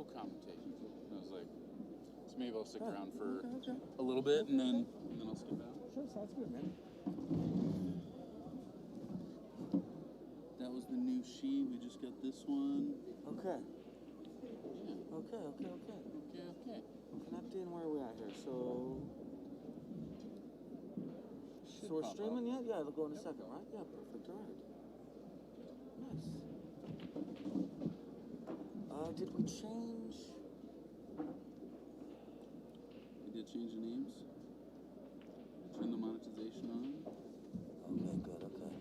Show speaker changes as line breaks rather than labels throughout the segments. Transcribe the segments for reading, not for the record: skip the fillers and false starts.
go commentate. And I was like, so maybe I'll stick around for a little bit, and then I'll skip out.
Sure, sounds good, man.
That was the new sheet. We just got this one.
Okay.
Yeah.
Okay. Connect in. Where are we at here? So we're streaming yet? Yeah, it'll go in a second, right? Yeah, perfect. All right. Nice. Did we change?
We did change the names. Turn the monetization on.
Okay, good. Okay.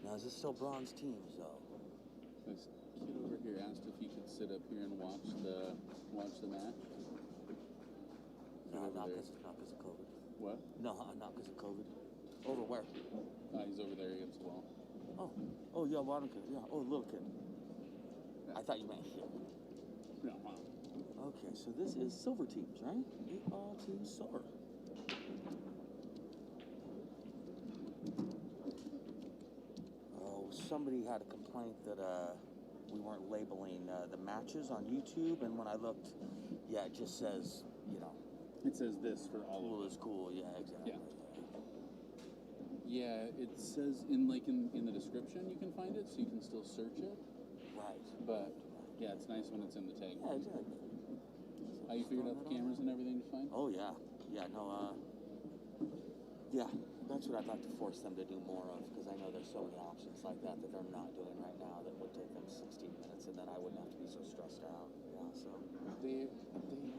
Now, is this still bronze teams, though?
This kid over here asked if he could sit up here and watch the match.
No, not because of COVID.
What?
No, not because of COVID. Over where?
He's over there against the wall.
Oh, yeah, bottom kid. Yeah, little kid.
Yeah.
I thought you meant here.
No, wow.
Okay, so this is silver teams, right? All teams silver. Oh, somebody had a complaint that we weren't labeling the matches on YouTube, and when I looked, yeah, it just says,
It says this for all
cool
of
is cool. Yeah, exactly.
Yeah, it says in the description you can find it, so you can still search it.
Right.
But yeah, it's nice when it's in the tag.
Yeah, exactly.
How you figured out the cameras and everything to find?
Oh yeah, yeah. That's what I'd like to force them to do more of, because I know there's so many options like that they're not doing right now that would take them 16 minutes, and then I wouldn't have to be so stressed out. Yeah, so.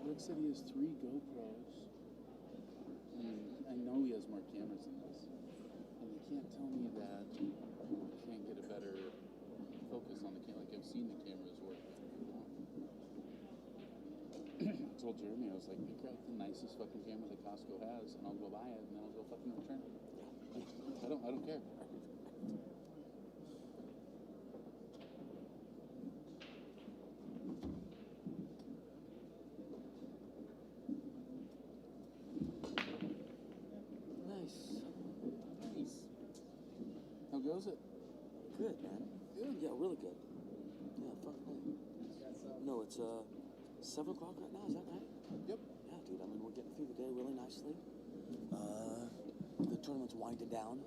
Rick said he has 3 GoPros, and I know he has more cameras than this, and they can't tell me that you can't get a better focus on the camera. Like, I've seen the cameras work. I told Jeremy, I was like, pick out the nicest fucking camera that Costco has, and I'll go buy it, and then I'll go fucking return it. I don't care. Nice. How goes it?
Good, man.
Good.
Yeah, really good. Yeah, fuck me. No, it's 7 o'clock right now, is that right?
Yep.
Yeah, dude, I mean, we're getting through the day really nicely. The tournament's winding down.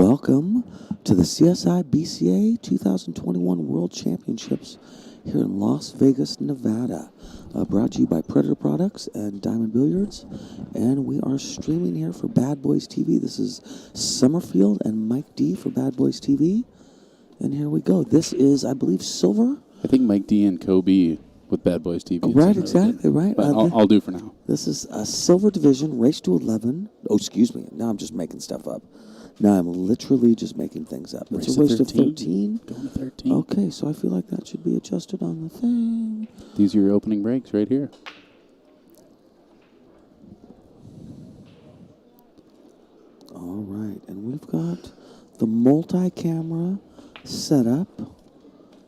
Welcome to the CSI BCA 2021 World Championships here in Las Vegas, Nevada. Brought to you by Predator Products and Diamond Billiards. And we are streaming here for Bad Boys TV. This is Summerfield and Mike D for Bad Boys TV. And here we go. This is, I believe, silver.
I think Mike D and Kobe with Bad Boys TV.
Right, exactly, right.
But I'll do for now.
This is a silver division, race to 11. Oh, excuse me. Now I'm just making stuff up. Now I'm literally just making things up. It's a race to 13.
Going to 13.
Okay, so I feel like that should be adjusted on the thing.
These are your opening breaks right here.
All right, and we've got the multi-camera setup.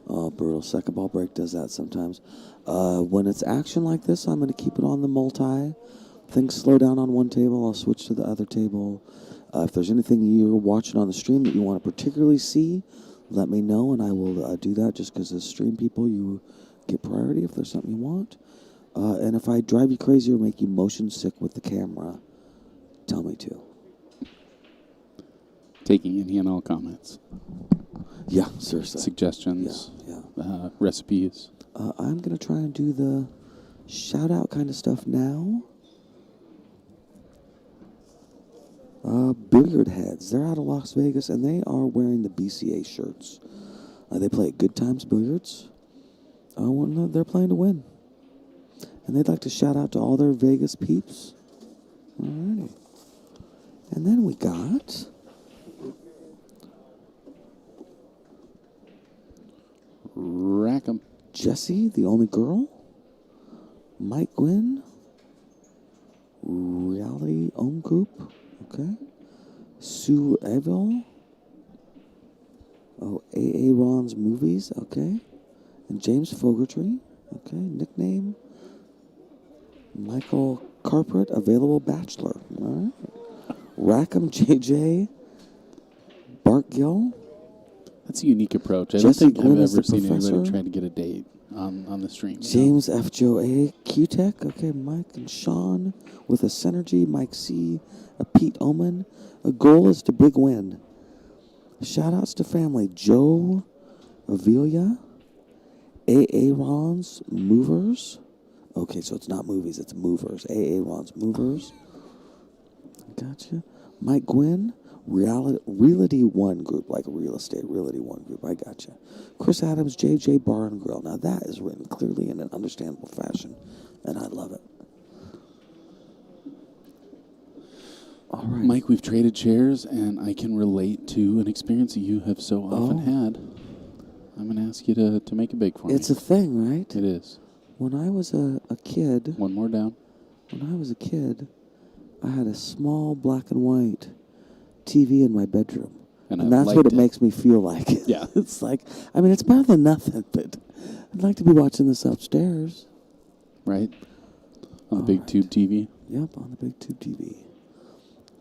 Oh, brutal. Second ball break does that sometimes. When it's action like this, I'm going to keep it on the multi. Things slow down on one table, I'll switch to the other table. If there's anything you're watching on the stream that you want to particularly see, let me know, and I will do that just because as stream people, you get priority if there's something you want. And if I drive you crazy or make you motion sick with the camera, tell me to.
Taking any and all comments.
Yeah, seriously.
Suggestions.
Yeah.
Recipes.
I'm going to try and do the shout-out kind of stuff now. Billiard Heads. They're out of Las Vegas, and they are wearing the BCA shirts. They play at Good Times Billiards. They're playing to win. And they'd like to shout out to all their Vegas peeps. Alrighty. And then we got...
Rack 'em.
Jessie, the only girl. Mike Gwynn. Reality Own Group. Okay. Sue Evil. Oh, A.A. Ron's Movies. Okay. And James Fogarty. Okay. Nickname. Michael Carpet, available bachelor. All right. Rackham JJ. Bart Gill.
That's a unique approach. I
Jesse
don't think
Glynn
I've
is
ever
the
seen
professor.
anybody try to get a date on the stream.
James F. Joe A. Q-Tech. Okay, Mike and Sean with a Synergy. Mike C. A Pete Oman. A goal is to big win. Shout-outs to family. Joe Avilia. A.A. Ron's Movers. Okay, so it's not movies, it's movers. A.A. Ron's Movers. Gotcha. Mike Gwynn. Realty One Group, like real estate, Realty One Group. I gotcha. Chris Adams, JJ Bar and Grill. Now that is written clearly in an understandable fashion, and I love it. All right,
Mike, we've traded chairs, and I can relate to an experience that you have so often had. I'm going to ask you to make it big for me.
It's a thing, right?
It is.
When I was a kid.
One more down.
When I was a kid, I had a small black and white TV in my bedroom. And that's what it makes me feel like.
Yeah.
It's like, I mean, it's better than nothing, but I'd like to be watching this upstairs.
Right? On the big tube TV?
Yep, on the big tube TV.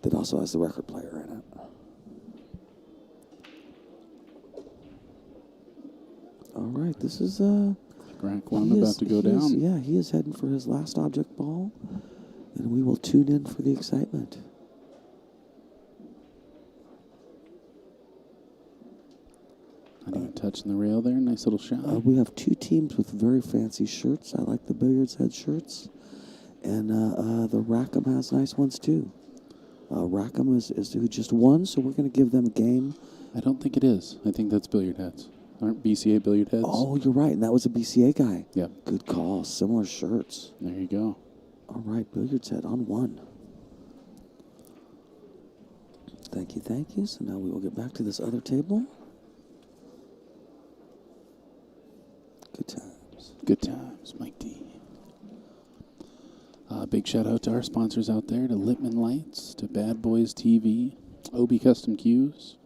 That also has the record player in it. All right, this is...
Rack 1 about to go down.
Yeah, he is heading for his last object ball. And we will tune in for the excitement.
Not even touching the rail there. Nice little shot.
We have two teams with very fancy shirts. I like the Billiards Head shirts. And the Rackham has nice ones, too. Rackham is who just won, so we're going to give them a game.
I don't think it is. I think that's Billiard Heads. Aren't BCA Billiard Heads?
Oh, you're right, and that was a BCA guy.
Yeah.
Good call. Similar shirts.
There you go.
All right, Billiards Head on one. Thank you, thank you. So now we will get back to this other table. Good times.
Good times, Mike D. Big shout out to our sponsors out there, to Lippman Lights, to Bad Boys TV, OB Custom Cues,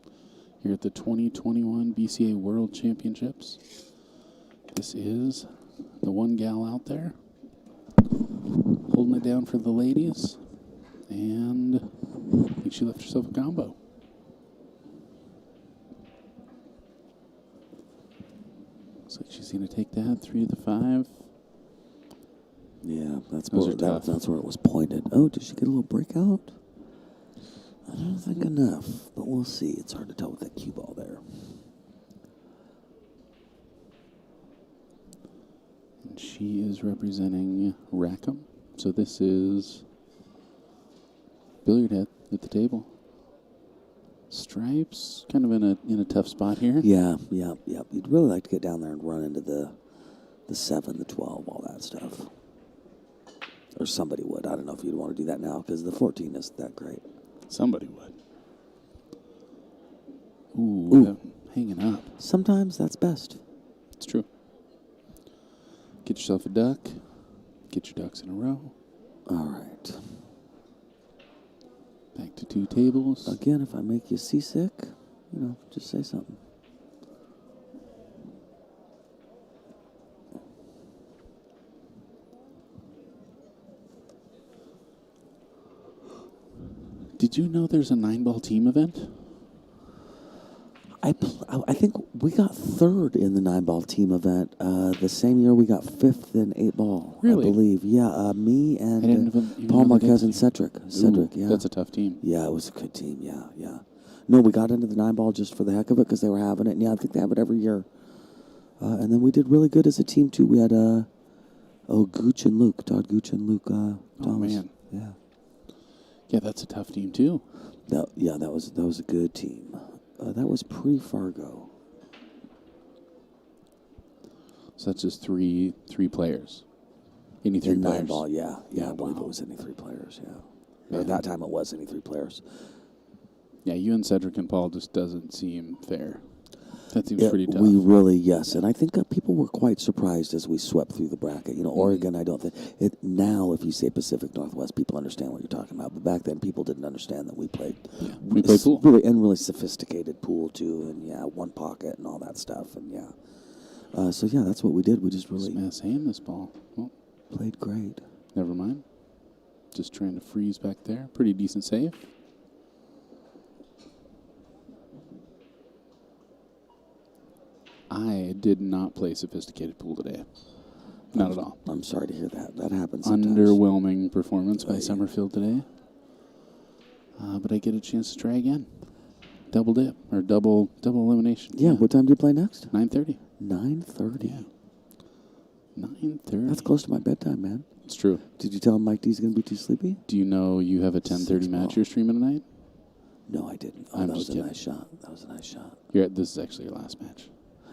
here at the 2021 BCA World Championships. This is the one gal out there holding it down for the ladies, and I think she left herself a combo. Looks like she's going to take that 3 to the 5.
Yeah, that's
Those
where,
are tough.
that's where it was pointed. Oh, did she get a little breakout? I don't think enough, but we'll see. It's hard to tell with that cue ball there.
And she is representing Rackham. So this is Billiard Head at the table. Stripes kind of in a tough spot here.
Yeah. You'd really like to get down there and run into the 7, the 12, all that stuff. Or somebody would. I don't know if you'd want to do that now because the 14 isn't that great.
Somebody would. Ooh. Hanging up.
Sometimes that's best.
It's true. Get yourself a duck. Get your ducks in a row.
All right.
Back to 2 tables.
Again, if I make you seasick, just say something.
Did you know there's a 9-ball team event?
I think we got 3rd in the 9-ball team event. The same year we got 5th in 8-ball.
Really?
I believe. Yeah, me and
even
Paul
know
Marquez
that
and
team.
Cedric. Cedric, yeah.
That's a tough team.
Yeah, it was a good team. Yeah. No, we got into the 9-ball just for the heck of it because they were having it. And yeah, I think they have it every year. And then we did really good as a team too. We had Gooch and Luke, Todd Gooch and Luke Thomas.
Oh man.
Yeah.
Yeah, that's a tough team too.
That was a good team. That was pre-Fargo.
So that's just three players. Any 3
In
players.
9-ball, yeah. I believe
wow.
it was any 3 players, yeah.
Yeah.
At that time it was any 3 players.
Yeah, you and Cedric and Paul just doesn't seem fair. That seems pretty tough.
We really, yes. And I think people were quite surprised as we swept through the bracket. Oregon, I don't think. Now, if you say Pacific Northwest, people understand what you're talking about. But back then, people didn't understand that we played.
Yeah, we played pool.
Really sophisticated pool, too. And, yeah, 1 pocket and all that stuff. And, yeah. So, yeah, that's what we did. We just really
Smash hand this ball. Well,
played great.
never mind. Just trying to freeze back there. Pretty decent save. I did not play sophisticated pool today. Not at all.
I'm sorry to hear that. That happens sometimes.
Underwhelming performance by
Yeah.
Summerfield today. But I get a chance to try again. Double dip, or double elimination.
Yeah, what time do you play next?
9:30.
9:30.
Yeah. 9:30.
That's close to my bedtime, man.
It's true.
Did you tell him Mike D's going to be too sleepy?
Do you know you have a 10:30
6
match
ball.
you're streaming tonight?
No, I didn't. Oh,
I'm
that was
just
a
kidding.
nice shot. That was a nice shot.
This is actually your last match.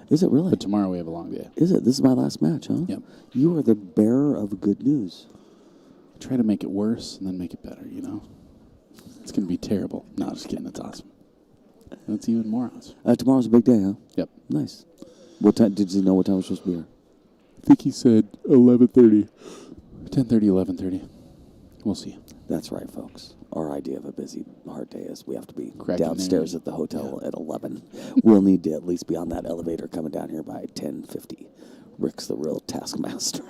Is it really?
But tomorrow we have a long day.
Is it? This is my last match, huh?
Yep.
You are the bearer of good news.
Try to make it worse and then make it better, It's going to be terrible. No, just kidding. It's awesome. That's even more awesome.
Tomorrow's a big day, huh?
Yep.
Nice. What time? Did you know what time we're supposed to be here?
I think he said 11:30. 10:30, 11:30. We'll see.
That's right, folks. Our idea of a busy, hard day is we have to be
Cracking
downstairs
there.
at the hotel at 11. We'll need to at least be on that elevator coming down here by 10:50. Rick's the real taskmaster.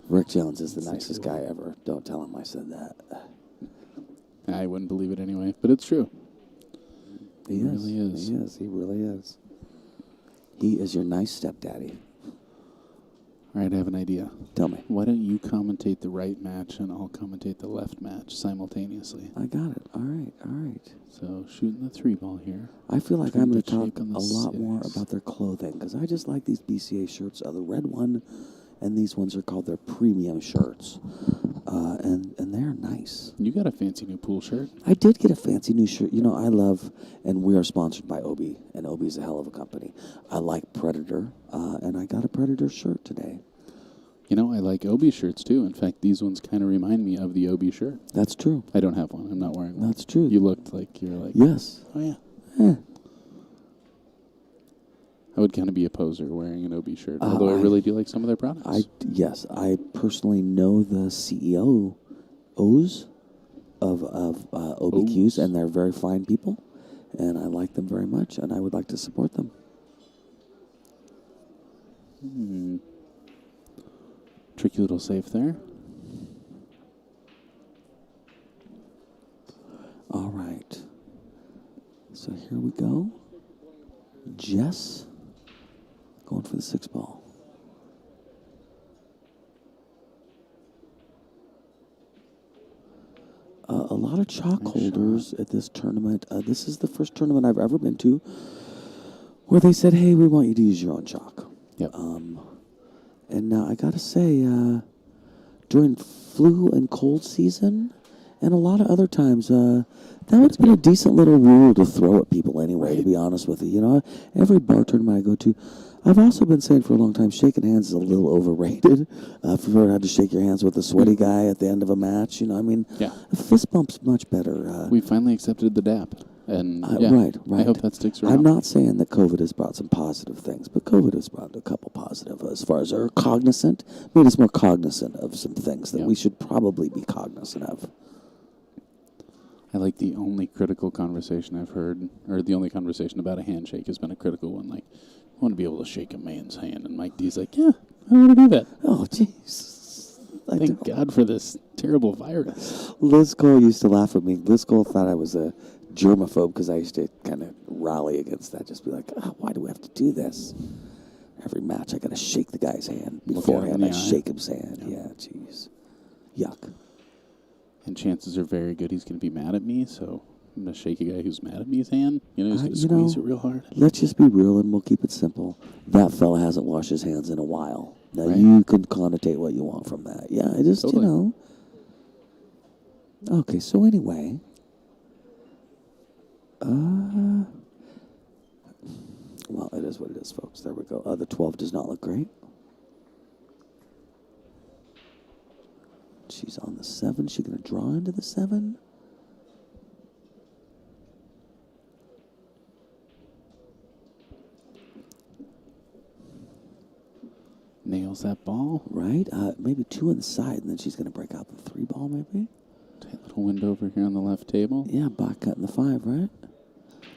Rick Jones is the nicest guy ever. Don't tell him I said that.
I wouldn't believe it anyway, but it's true.
He
really is.
He is. He really is. He is your nice stepdaddy.
All right, I have an idea.
Tell me.
Why don't you commentate the right match and I'll commentate the left match simultaneously?
I got it. All right.
So shooting the 3-ball here.
I feel like
Trying
I'm going
to
to talk
shake on the
a lot more
6.
about their clothing because I just like these BCA shirts. The red one and these ones are called their premium shirts. And they're nice.
You got a fancy new pool shirt.
I did get a fancy new shirt. I love, and we are sponsored by Obi, and Obi's a hell of a company. I like Predator, and I got a Predator shirt today.
I like Obi shirts too. In fact, these ones kind of remind me of the Obi shirt.
That's true.
I don't have one. I'm not wearing one.
That's true.
You looked like you're like,
Yes.
oh yeah.
Yeah.
I would kind of be a poser wearing an Obi shirt, although I really do like some of their products.
I personally know the CEOs of OBQs, and they're very fine people, and I like them very much, and I would like to support them.
Tricky little save there.
All right. So here we go. Jess going for the 6-ball. A lot of chalk
Nice
holders at this tournament. This is the first tournament I've ever been to where they said, "Hey, we want you to use your own chalk."
Yep.
And I gotta say, during flu and cold season, and a lot of other times, that would have been a decent little rule to throw at people anyway. To
Right.
be honest with you, you know, every bar tournament I go to, I've also been saying for a long time, shaking hands is a little overrated. If you've ever had to shake your hands with a sweaty guy at the end of a match, you know, I mean,
Yeah.
a fist bump's much better.
We finally accepted the dap. And yeah,
right.
I hope that sticks around.
I'm not saying that COVID has brought some positive things, but COVID has brought a couple positive as far as our cognizant, made us more cognizant of some things that
Yeah.
we should probably be cognizant of.
I like the only critical conversation I've heard, or the only conversation about a handshake has been a critical one. Like, I want to be able to shake a man's hand. And Mike D's like, yeah, I want to do that.
Oh, jeez.
Thank God for this terrible virus.
Liz Cole used to laugh at me. Liz Cole thought I was a germaphobe because I used to kind of rally against that. Just be like, why do we have to do this? Every match, I got to shake the guy's hand
Look at him
beforehand.
in the
I
eye.
shake his hand.
Yeah.
Yeah, jeez. Yuck.
And chances are very good he's going to be mad at me, so I'm going to shake a guy who's mad at me's hand. You know, he's going to
you
squeeze
know,
it real hard.
Let's just be real and we'll keep it simple. That fella hasn't washed his hands in a while. Now,
Right.
you can connotate what you want from that. Yeah, I just,
Totally.
you know. Okay, so anyway. Well, it is what it is, folks. There we go. The 12 does not look great. She's on the 7. She's going to draw into the 7.
Nails that ball.
Right? Maybe 2 on the side, and then she's going to break out the 3 ball, maybe?
Tight little window over here on the left table.
Yeah, back cutting the 5, right?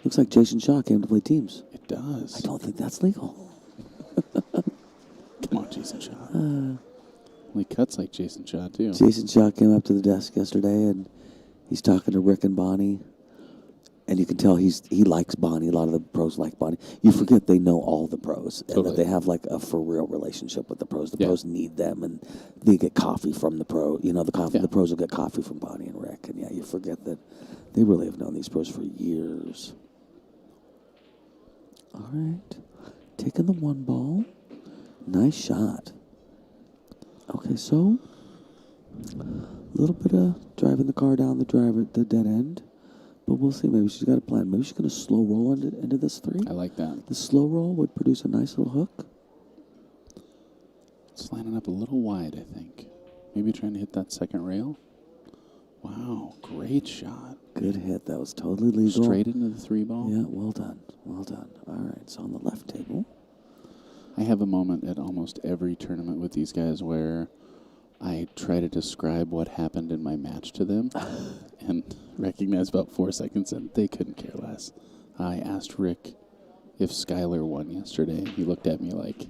Looks like Jason Shaw came to play teams.
It does.
I don't think that's legal.
Come on, Jason Shaw. Well, he cuts like Jason Shaw, too.
Jason Shaw came up to the desk yesterday, and he's talking to Rick and Bonnie. And you can tell he likes Bonnie. A lot of the pros like Bonnie. You forget they know all the pros. And
Totally.
that they have like a for real relationship with the pros. The
Yeah.
pros need them, and they get coffee from the pro. You know,
Yeah.
the pros will get coffee from Bonnie and Rick. And yeah, you forget that they really have known these pros for years. All right. Taking the 1 ball. Nice shot. Okay, so a little bit of driving the car down the dead end. But we'll see. Maybe she's got a plan. Maybe she's going to slow roll into this 3.
I like that.
The slow roll would produce a nice little hook.
It's lining up a little wide, I think. Maybe trying to hit that second rail. Wow, great shot.
Good hit. That was totally legal.
Straight into the 3 ball.
Yeah, well done. Well done. All right, so on the left table.
I have a moment at almost every tournament with these guys where I try to describe what happened in my match to them and recognize about 4 seconds that they couldn't care less. I asked Rick if Skylar won yesterday. He looked at me like,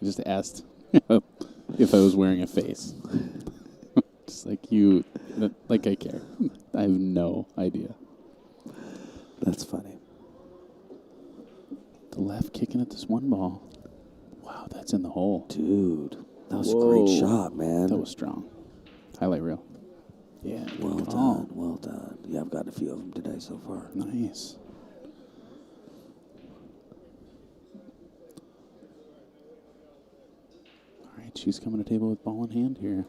I just asked if I was wearing a face. Just like like I care. I have no idea.
That's funny.
The left kicking at this 1 ball. Wow, that's in the hole.
Dude, that was
Whoa.
a great shot, man.
That was strong. Highlight reel. Yeah.
well
good
done.
call.
Well done. Yeah, I've gotten a few of them today so far.
Nice. All right, she's coming to table with ball in hand here.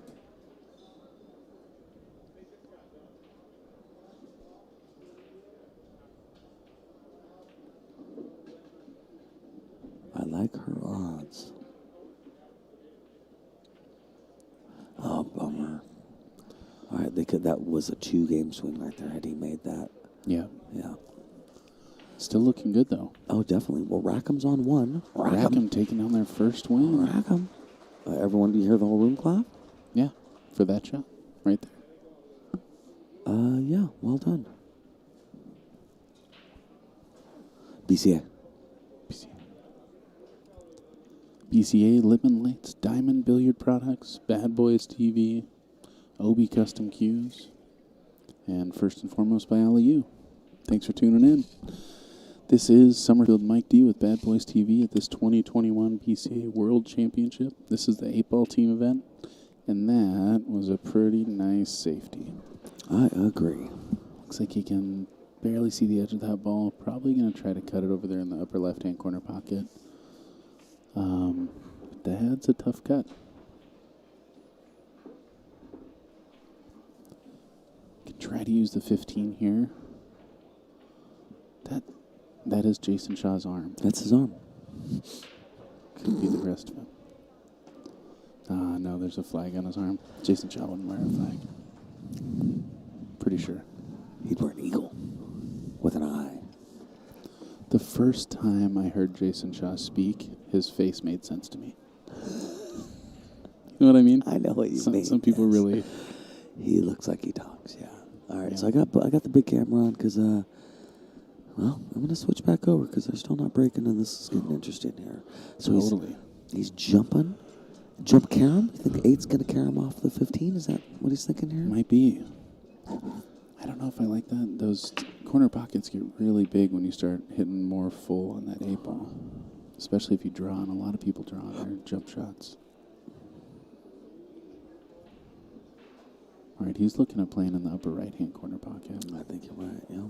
I like her odds. Oh, bummer. All right, that was a 2-game swing right there. Had he made that?
Yeah.
Yeah.
Still looking good, though.
Oh, definitely. Well, Rackham's on 1.
Rackham taking down their first win.
Rackham. Everyone, do you hear the whole room clap?
Yeah, for that shot right there.
Yeah, well done. BCA.
BCA, Lipman Lights, Diamond Billiard Products, Badboys TV, OB Custom Cues, and first and foremost by LEU. Thanks for tuning in. This is Summerfield Mike D with Badboys TV at this 2021 BCA World Championship. This is the 8-ball team event, and that was a pretty nice safety.
I agree.
Looks like he can barely see the edge of that ball. Probably going to try to cut it over there in the upper left-hand corner pocket. That's a tough cut. Can try to use the 15 here. That is Jason Shaw's arm.
That's his arm.
Could be the rest of him. No, there's a flag on his arm. Jason Shaw wouldn't wear a flag. Pretty sure.
He'd wear an eagle with an eye.
The first time I heard Jason Shaw speak, his face made sense to me. You know what I mean?
I know what you mean.
Some people really...
He looks like he talks, yeah. All right,
Yeah.
so I got the big camera on because, well, I'm going to switch back over because they're still not breaking, and this is getting interesting here. So
Totally.
he's jumping. Jump carom? You think 8's going to carry him off the 15? Is that what he's thinking here?
Might be. I don't know if I like that. Those corner pockets get really big when you start hitting more full on that 8 ball. Especially if you draw, and a lot of people draw on their jump shots. All right, he's looking at playing in the upper right-hand corner pocket.
I think you're right, yeah.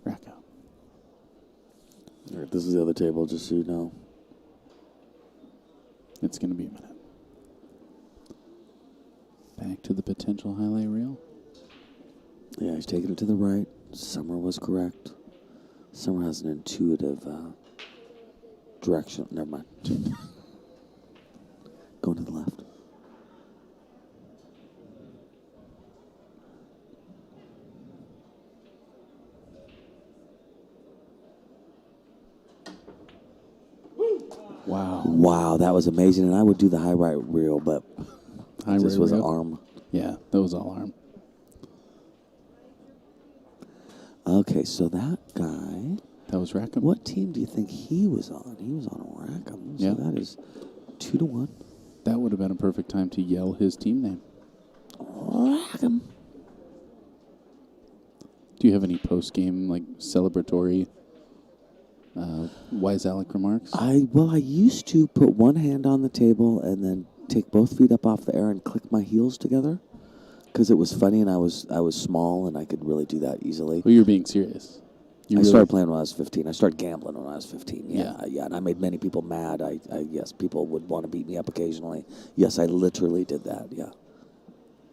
Rack out.
All right, this is the other table, just so you know.
It's going to be a minute. Back to the potential highlight reel.
Yeah, he's taking it to the right. Summer was correct. Summer has an intuitive direction. Never mind. Going to the left.
Wow.
Wow, that was amazing. And I would do the high right reel, but this was an
reel?
arm.
Yeah, that was all arm.
Okay, so that guy,
That was Rackham.
what team do you think he was on? He was on Rackham. So
Yeah.
that is 2-1.
That would have been a perfect time to yell his team name.
Rackham.
Do you have any post-game, like, celebratory wise Alec remarks?
I used to put one hand on the table and then take both feet up off the air and click my heels together because it was funny and I was small and I could really do that easily.
Well, you're being serious.
I started playing when I was 15. I started gambling when I was 15.
Yeah.
Yeah, and I made many people mad. Yes, people would want to beat me up occasionally. Yes, I literally did that. Yeah,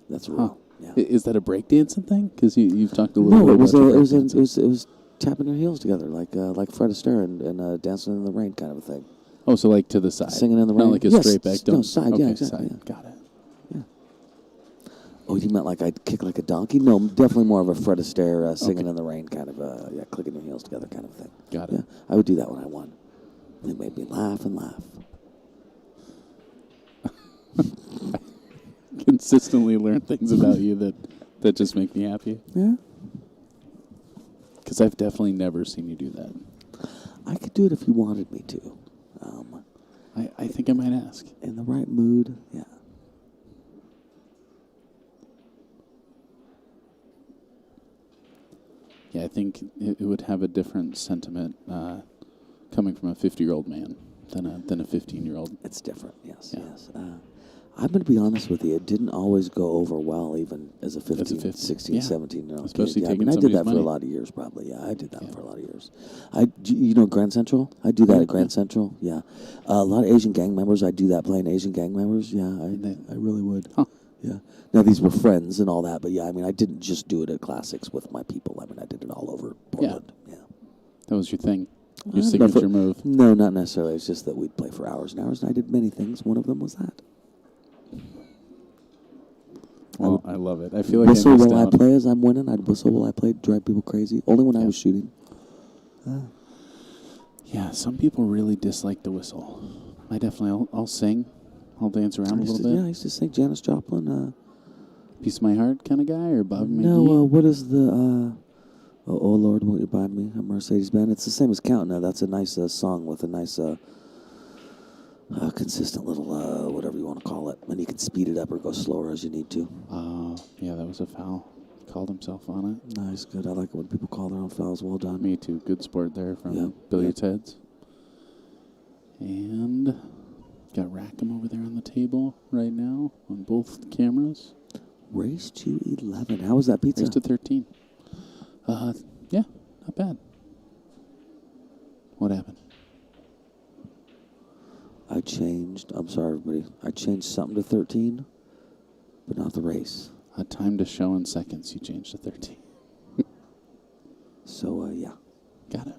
that's real. Yeah.
Is that a breakdancing thing? Because you've talked a little
No,
bit about your breakdancing.
it was tapping your heels together like Fred Astaire and Dancing in the Rain kind of a thing.
Oh, so like to the side.
Singing in the
Not
rain.
like a
Yes,
straight back.
no,
Don't.
side,
Okay,
yeah, exactly,
side.
yeah.
Got it.
Oh, you meant like I'd kick like a donkey? No, definitely more of a Fred Astaire singing in the rain kind of clicking your heels together kind of thing.
Got
Yeah,
it.
I would do that when I won. It made me laugh and laugh.
Consistently learn things about you that just make me happy.
Yeah,
Because I've definitely never seen you do that.
I could do it if you wanted me to.
I think I might ask.
In the right mood, yeah.
Yeah, I think it would have a different sentiment coming from a 50-year-old man than a 15-year-old.
It's different, yes,
Yeah.
yes. I'm going to be honest with you. It didn't always go over well, even as a 15,
15,
16,
yeah.
17-year-old
Especially
kid. Yeah,
taking
I did
somebody's
that for
money.
a lot of years, probably. Yeah, I did that
Yeah.
for a lot of years. You know Grand Central? I do that at Grand Central, yeah. A lot of Asian gang members, I do that playing Asian gang members. Yeah, I really would.
Huh.
Yeah. Now, these were friends and all that, but yeah, I mean, I didn't just do it at Classics with my people. I mean, I did it all over Portland. Yeah.
That was your thing. Your
Not
signature
for-
move.
No, not necessarily. It's just that we'd play for hours and hours, and I did many things. One of them was that.
Well, I love it. I feel like
Whistle
I missed
while
out.
I play as I'm winning. I'd whistle while I played, drive people crazy. Only when I
Yeah.
was shooting.
Yeah, some people really dislike the whistle. I definitely, I'll sing. I'll dance around a little bit.
Yeah, I used to sing Janis Joplin.
Piece of My Heart kind of guy or Bob
No,
McGee?
what is the... oh, Lord, won't you buy me a Mercedes-Benz? It's the same as Counting. That's a nice song with a nice... consistent little, whatever you want to call it. And you can speed it up or go slower as you need to.
Yeah, that was a foul. Called himself on it.
Nice, good. I like it when people call their own fouls. Well done.
Me too. Good sport there from
Yeah.
Billiards Heads. And got Rackham over there on the table right now on both cameras.
Race to 11. How was that pizza?
Race to 13. Yeah, not bad. What happened?
I'm sorry, everybody. I changed something to 13, but not the race.
Time to show in seconds. You changed to 13.
So, yeah.
Got it.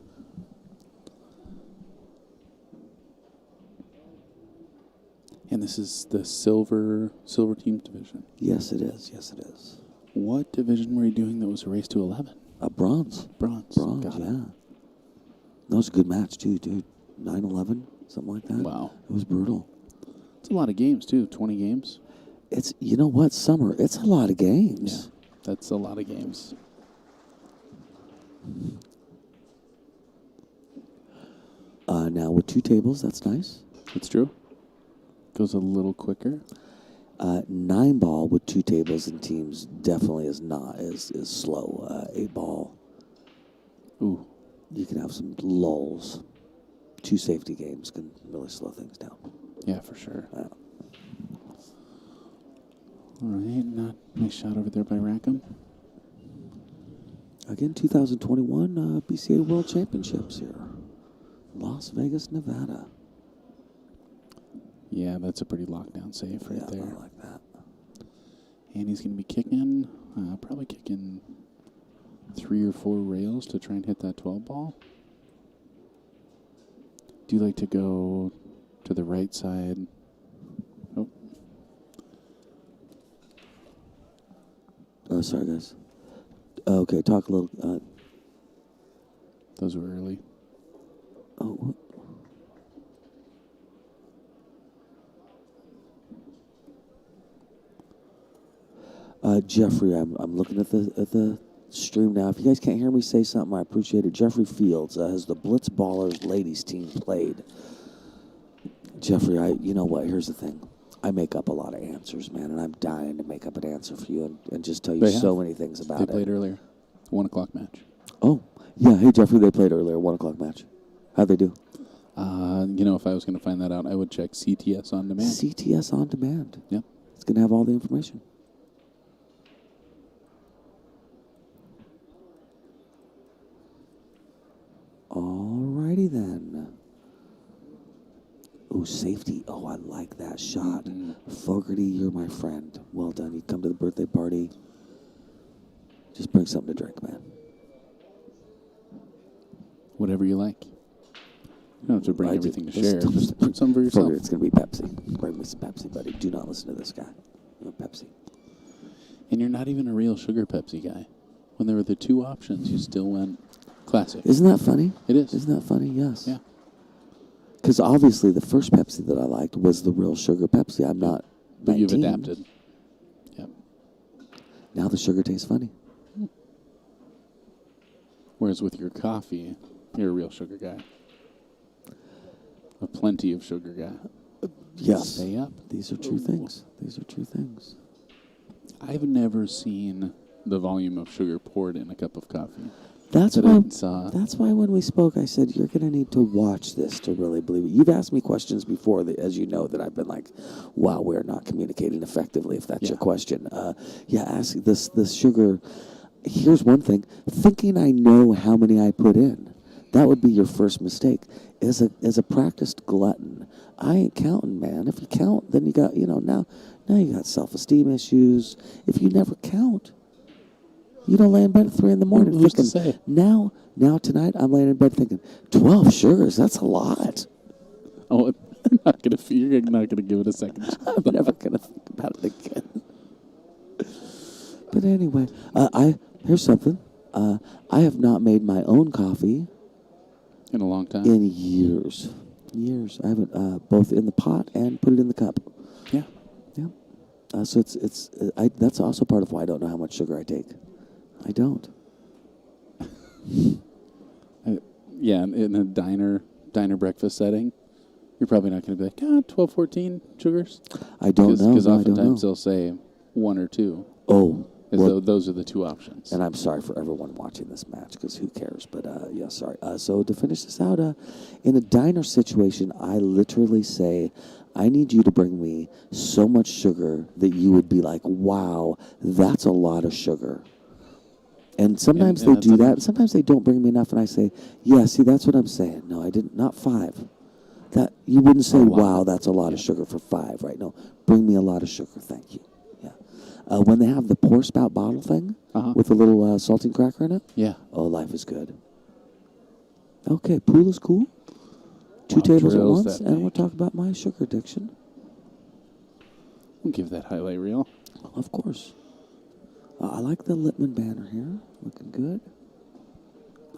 And this is the silver team division.
Yes, it is. Yes, it is.
What division were you doing that was a race to 11?
Bronze.
Bronze.
Bronze,
Got it.
yeah. That was a good match, too, dude. 9-11, something like that.
Wow.
It was brutal.
It's a lot of games, too. 20 games.
It's, you know what, Summer, it's a lot of games.
Yeah, that's a lot of games.
Now with 2 tables, that's nice.
It's true. Goes a little quicker.
9 ball with 2 tables and teams definitely is not is slow. 8 ball,
Ooh.
you can have some lulls. 2 safety games can really slow things down.
Yeah, for sure. All right. Nice shot over there by Rackham.
Again, 2021 BCA World Championships here. Las Vegas, Nevada.
Yeah, that's a pretty lockdown save right there.
I like that.
And he's going to be kicking, probably kicking 3 or 4 rails to try and hit that 12 ball. Do you like to go to the right side? Oh.
Oh, sorry, guys. Okay, talk a little.
Those were early.
Oh, what? Jeffrey, I'm looking at the stream now. If you guys can't hear me say something, I appreciate it. Jeffrey Fields has the Blitz Ballers ladies team played. Jeffrey, you know what? Here's the thing. I make up a lot of answers, man, and I'm dying to make up an answer for you and just tell you so many things about it.
They played earlier. 1 o'clock match.
Oh, yeah. Hey, Jeffrey, they played earlier. 1 o'clock match. How'd they do?
If I was going to find that out, I would check CTS on demand.
CTS on demand.
Yep.
It's going to have all the information. Alrighty then. Oh, safety. Oh, I like that shot.
Mm-hmm.
Fogarty, you're my friend. Well done. You come to the birthday party. Just bring something to drink, man.
Whatever you like. You don't have to bring everything to share.
Just
Just put some for yourself.
Fogarty, it's going to be Pepsi. Bring me some Pepsi, buddy. Do not listen to this guy. You want Pepsi.
And you're not even a real sugar Pepsi guy. When there were the 2 options, you still went classic.
Isn't that funny?
It is.
Isn't that funny? Yes.
Yeah.
Because obviously the first Pepsi that I liked was the real sugar Pepsi. I'm not
But
19.
you've adapted. Yep.
Now the sugar tastes funny.
Whereas with your coffee, you're a real sugar guy. A plenty of sugar guy.
Yes.
Stay up.
These are true things. These are true things.
I've never seen the volume of sugar poured in a cup of coffee.
That's
why.
That's why when we spoke, I said you're going to need to watch this to really believe it. You've asked me questions before, that, as you know, that I've been like, "Wow, we're not communicating effectively." If that's your question, ask this sugar. Here's one thing: thinking I know how many I put in. That would be your first mistake. As a practiced glutton, I ain't counting, man. If you count, then you got now you got self-esteem issues. If you never count. You don't lay in bed at 3 in the morning
Who's
thinking,
to say?
now tonight I'm laying in bed thinking, 12 sugars, that's a lot.
Oh, you're not gonna give it a second.
I'm never gonna think about it again. But anyway, here's something. I have not made my own coffee
In a long time.
in years. I haven't both in the pot and put it in the cup.
Yeah.
Yeah. So that's also part of why I don't know how much sugar I take. I don't.
In a diner breakfast setting, you're probably not going to be like, 12, 14 sugars.
I don't know.
Because
No, I don't
oftentimes
know.
they'll say 1 or 2.
Oh, Well-
those are the two options.
And I'm sorry for everyone watching this match because who cares? But yeah, sorry. So to finish this out, in a diner situation, I literally say, I need you to bring me so much sugar that you would be like, wow, that's a lot of sugar. And sometimes
And
they
that's
do
enough.
that. Sometimes they don't bring me enough, and I say, yeah, see, that's what I'm saying. No, I didn't. Not 5. That you wouldn't say,
A lot.
wow, that's a lot of sugar for 5, right? No, bring me a lot of sugar, thank you. Yeah. When they have the pour spout bottle thing with a little saltine cracker in it,
Yeah.
oh, life is good. Okay, pool is cool. 2
Wow,
tables at
drills
once,
that
and we'll
big.
talk about my sugar addiction.
We'll give that highlight reel.
Of course. I like the Littman banner here. Looking good.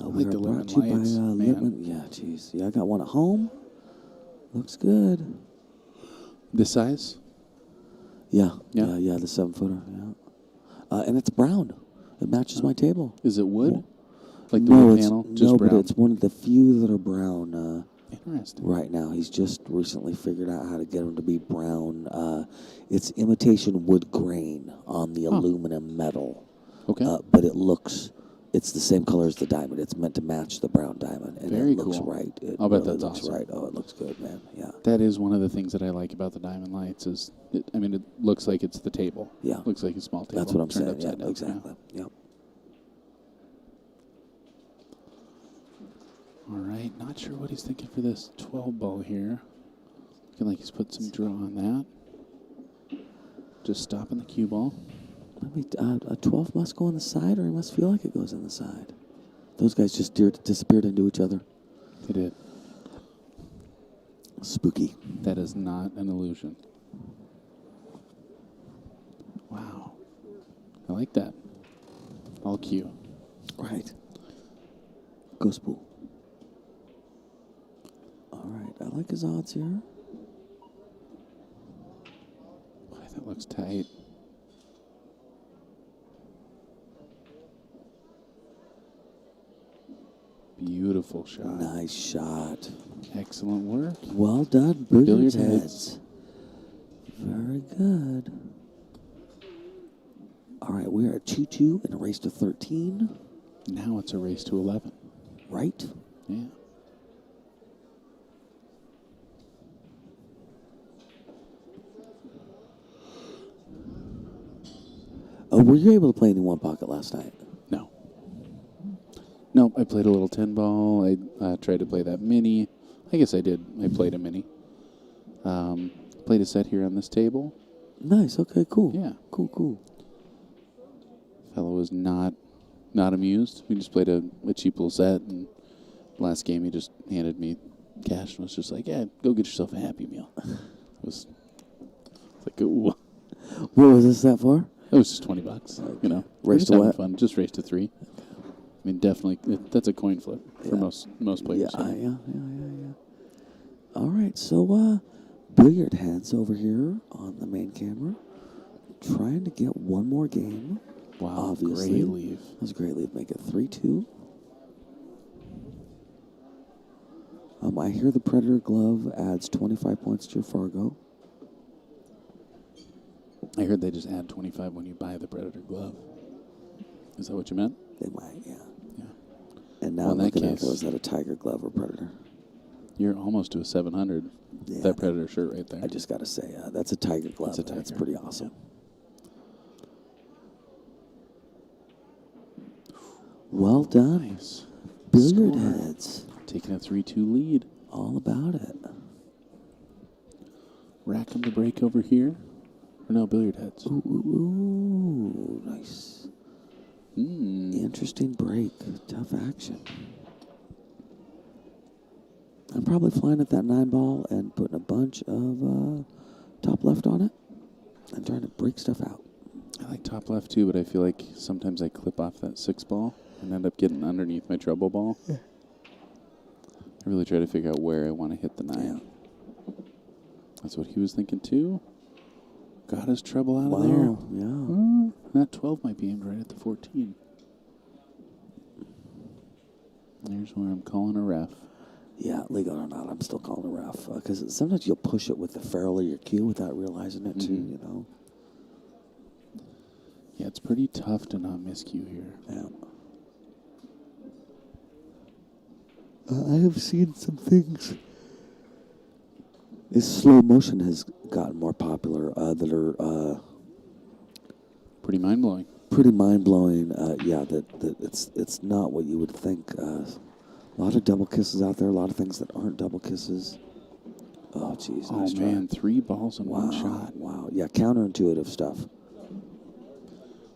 We
like
are
the
brought
Littman
to you by
lights, man.
Littman. Yeah, jeez. Yeah, I got one at home. Looks good.
This size?
Yeah,
Yeah.
yeah, the 7-footer. Yeah, and it's brown. It matches my table.
Is it wood?
Well,
Like the
no,
wood
it's
panel? Just
no,
brown.
but it's one of the few that are brown.
Interesting.
Right now, he's just recently figured out how to get them to be brown. It's imitation wood grain on the aluminum metal.
Okay.
But it's the same color as the diamond. It's meant to match the brown diamond, and
Very
it looks
cool.
right. It
I'll bet
really
that's
looks
awesome.
right. Oh, it looks good, man. Yeah.
That is one of the things that I like about the diamond lights is, it looks like it's the table.
Yeah.
Looks like a small table.
That's what I'm
turned
saying.
upside
Yeah,
down.
exactly. Yep.
All right. Not sure what he's thinking for this 12 ball here. Looking like he's put some draw on that. Just stopping the cue ball.
Maybe a 12 must go on the side, or he must feel like it goes on the side. Those guys just disappeared into each other.
He did.
Spooky.
That is not an illusion. Wow. I like that. All cue.
Right. Go spool. All right. I like his odds here.
Boy, that looks tight. Beautiful shot.
Nice shot.
Excellent work.
Well done, Billiards
Billiard
heads.
heads.
Very good. All right, we're at 2-2 in a race to 13.
Now it's a race to 11.
Right?
Yeah.
Were you able to play any one pocket last night?
No. Nope, I played a little 10 ball. I tried to play that mini. I guess I did. I played a mini. Played a set here on this table.
Nice. Okay, cool.
Yeah.
Cool.
Fellow was not amused. We just played a cheap little set, and last game he just handed me cash and was just like, yeah, go get yourself a Happy Meal. It was like, ooh.
What was this set for?
It was just $20, you know.
Race
Just
to
having
what?
fun. Just race to 3. I mean, definitely, that's a coin flip for
Yeah.
most players.
Yeah. All right, so Billiard heads over here on the main camera, trying to get one more game.
Wow,
Obviously.
great leave.
That was a great lead. Make it 3-2. I hear the Predator glove adds 25 points to your Fargo.
I heard they just add 25 when you buy the Predator glove. Is that what you meant?
They might, yeah.
Yeah.
And now
Well, in that
looking at
case-
those, is that a Tiger glove or Predator?
You're almost to a 700.
Yeah.
That Predator shirt right there.
I just got to say, that's a Tiger glove.
That's a
and That's
Tiger.
pretty awesome. Well done.
Nice.
Billiard
Score.
heads.
Taking a 3-2 lead.
All about it.
Rack 'em to break over here. Or no, billiard heads.
Ooh, nice. Interesting break. Tough action. I'm probably flying at that 9 ball and putting a bunch of top left on it and trying to break stuff out.
I like top left too, but I feel like sometimes I clip off that 6 ball and end up getting underneath my treble ball. Yeah. I really try to figure out where I want to hit the 9.
Yeah.
That's what he was thinking too. Got his treble out of
Wow,
there.
yeah.
That 12 might be aimed right at the 14. There's where I'm calling a ref.
Yeah, legal or not, I'm still calling a ref. Because sometimes you'll push it with the ferrule of your cue without realizing it, too, you know.
Yeah, it's pretty tough to not miscue here.
Yeah. I have seen some things. This slow motion has gotten more popular that are
Pretty mind-blowing.
pretty mind-blowing. Yeah, that it's not what you would think. A lot of double kisses out there, a lot of things that aren't double kisses. Oh, jeez.
Oh,
nice try.
man, 3 balls in
Wow,
one shot.
wow. Yeah, counterintuitive stuff.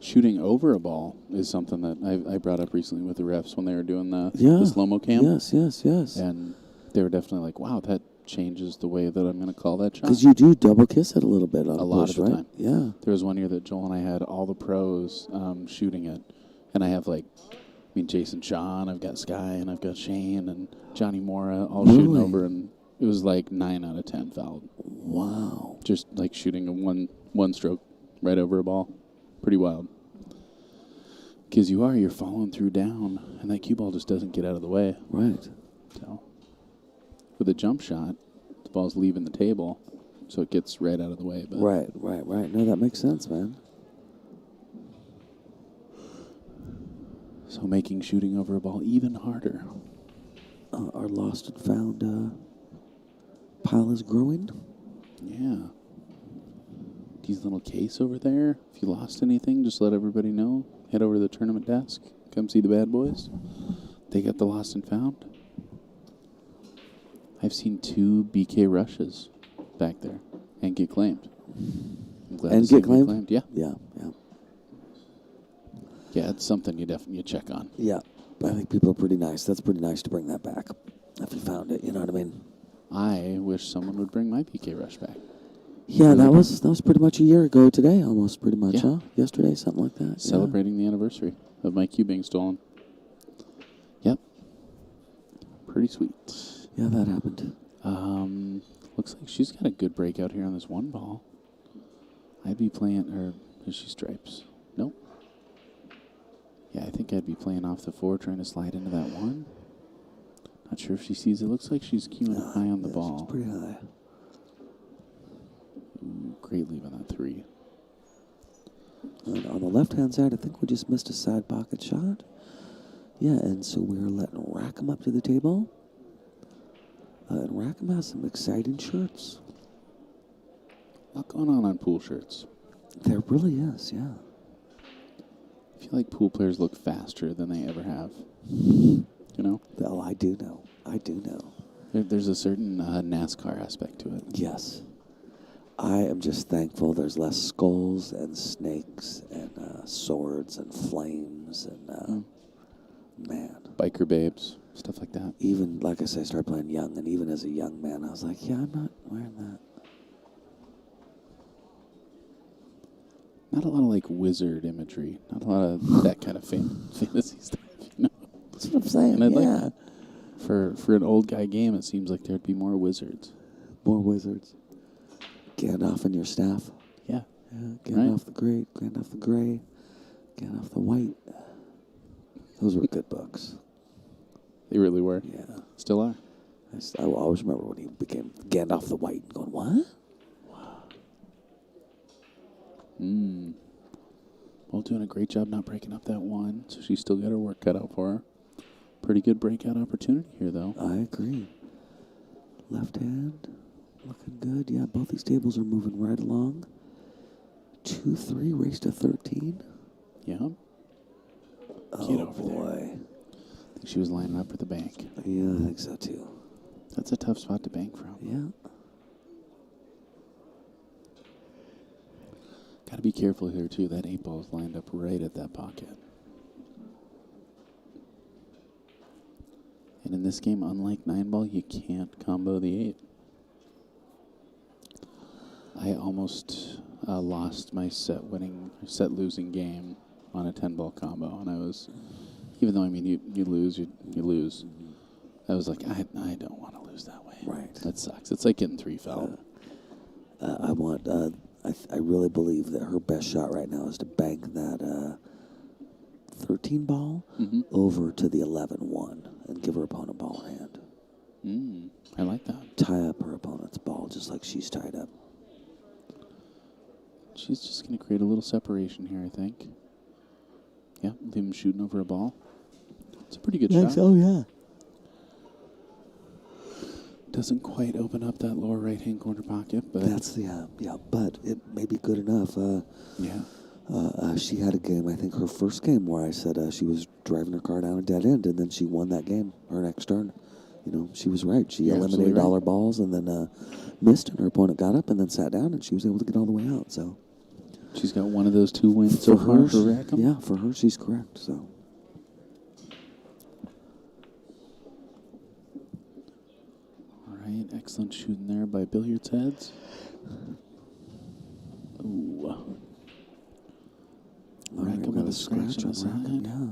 Shooting over a ball is something that I brought up recently with the refs when they were doing the slow-mo cam.
Yes.
And they were definitely like, wow, that changes the way that I'm going to call that shot.
Because you do double kiss it a little bit on
A lot
push,
of the
right?
time.
Yeah.
There was one year that Joel and I had all the pros shooting it. And I have Jason Sean, I've got Sky, and I've got Shane, and Johnny Mora all shooting
Really?
over. And it was like 9 out of 10 fouled.
Wow.
Just like shooting a one stroke right over a ball. Pretty wild. Because you're following through down, and that cue ball just doesn't get out of the way.
Right.
So, with a jump shot, the ball's leaving the table, so it gets right out of the way. But
Right. No, that makes sense, man.
So making shooting over a ball even harder.
Our lost and found pile is growing.
Yeah. Dee's little case over there. If you lost anything, just let everybody know. Head over to the tournament desk. Come see the bad boys. They got the lost and found. I've seen 2 BK rushes back there and get claimed. I'm glad
And
to see
get
them
claimed?
Yeah.
Yeah.
It's something you definitely check on.
Yeah. I think people are pretty nice. That's pretty nice to bring that back if you found it. You know what I mean?
I wish someone would bring my BK rush back.
Yeah, that was pretty much a year ago today, almost pretty much,
Yeah.
huh? Yesterday, something like that.
Celebrating the anniversary of my cue being stolen. Yep. Pretty sweet.
Yeah, that happened.
Looks like she's got a good breakout here on this one ball. I'd be playing, or is she stripes? Nope. Yeah, I think I'd be playing off the 4, trying to slide into that one. Not sure if she sees it. Looks like she's cueing high on the ball.
She's pretty high.
Ooh, great leave on that 3.
And on the left-hand side, I think we just missed a side pocket shot. Yeah, and so we're letting Rackham up to the table. And Rackham has some exciting shirts.
A lot going on pool shirts.
There really is, yeah.
I feel like pool players look faster than they ever have. You know?
Oh, I do know.
There's a certain NASCAR aspect to it.
Yes. I am just thankful there's less skulls and snakes and swords and flames and, man.
Biker babes, stuff like that.
Even, like I say, I started playing young, and even as a young man, I was like, yeah, I'm not wearing that.
Not a lot of wizard imagery. Not a lot of that kind of fantasy stuff. You know?
That's what I'm saying,
And I'd
yeah.
like for an old guy game, it seems like there'd be more wizards.
More wizards. Gandalf and your staff.
Yeah.
Gandalf the Great, Gandalf the Grey, Gandalf the White. Those were good books.
They really were.
Yeah.
Still are.
I will always remember when he became Gandalf the White and going, what?
Well, doing a great job not breaking up that one, so she's still got her work cut out for her. Pretty good breakout opportunity here, though.
I agree. Left hand, looking good. Yeah, both these tables are moving right along. 2-3, race to 13.
Yeah.
Oh,
Get over there.
boy.
I think she was lining up for the bank.
Yeah, I think so, too.
That's a tough spot to bank from.
Yeah.
Got to be careful here, too. That 8 ball is lined up right at that pocket. And in this game, unlike 9 ball, you can't combo the 8. I almost lost my set losing game on a 10 ball combo, and I was, even though you lose, you lose. I was like, I don't want to lose that way.
Right.
That sucks. It's like getting 3 fouled.
I really believe that her best shot right now is to bank that 13 ball over to the 11-1 and give her opponent ball in hand.
I like that.
Tie up her opponent's ball just like she's tied up.
She's just going to create a little separation here, I think. Yeah, leave him shooting over a ball. It's a pretty good
Nice.
shot.
Oh, yeah.
Doesn't quite open up that lower right-hand corner pocket, but
That's but it may be good enough. She had a game, I think her first game, where I said she was driving her car down a dead end, and then she won that game, her next turn. You know, she was right. She eliminated all her balls and then missed, and her opponent got up and then sat down, and she was able to get all the way out. So
she's got one of those 2 wins so far for Rackham.
Yeah, for her, she's correct. So.
All right, excellent shooting there by Billiards Heads. Ooh. Rackham with a scratch on the side.
Yeah.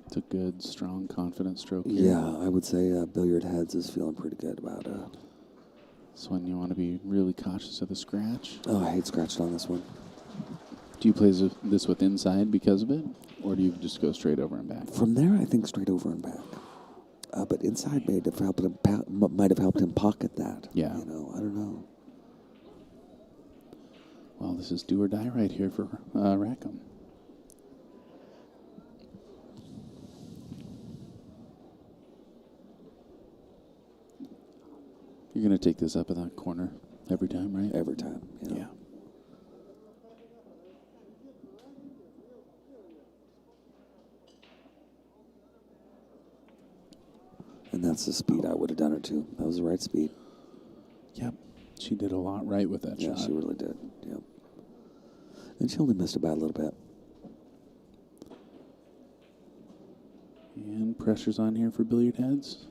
It's a good, strong, confident stroke here.
Yeah, I would say Billiard Heads is feeling pretty good about it.
This one you want to be really cautious of the scratch.
Oh, I hate scratching on this one.
Do you play this with inside because of it, or do you just go straight over and back?
From there, I think straight over and back. But inside might have helped him pocket that.
Yeah.
You know, I don't know.
Well, this is do or die right here for Rackham. You're going to take this up in that corner every time, right?
Every time.
Yeah.
And that's the speed I would have done it to. That was the right speed.
Yep. She did a lot right with that shot.
Yeah, she really did. Yep. And she only missed it by a little bit.
And pressure's on here for Billiard Heads.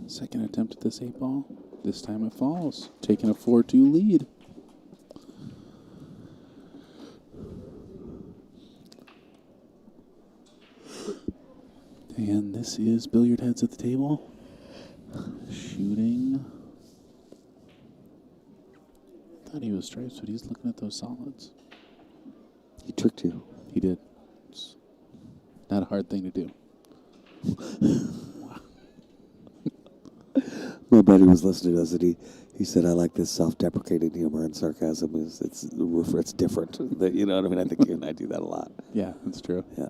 Second attempt at this 8-ball. This time it falls, taking a 4-2 lead. And this is Billiard Heads at the table. Shooting. Thought he was stripes, but he's looking at those solids.
He tricked you.
He did. It's not a hard thing to do.
My buddy was listening to us, and he said, "I like this self-deprecating humor and sarcasm. It's different. That, you know what I mean? I think you and I do that a lot."
Yeah, that's true.
Yeah.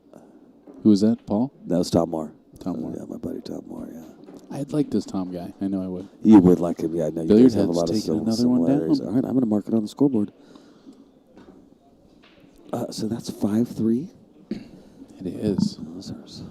Who was that, Paul?
That was Tom Moore.
Tom Moore.
Yeah, my buddy Tom Moore. Yeah.
I'd like this Tom guy. I know I would.
You would like him. Yeah, I know you
Billiard
guys have a
Head's
lot of
taking another one
similarities.
down.
All right, I'm going to mark it on the scoreboard. So that's 5-3.
It is.
Losers.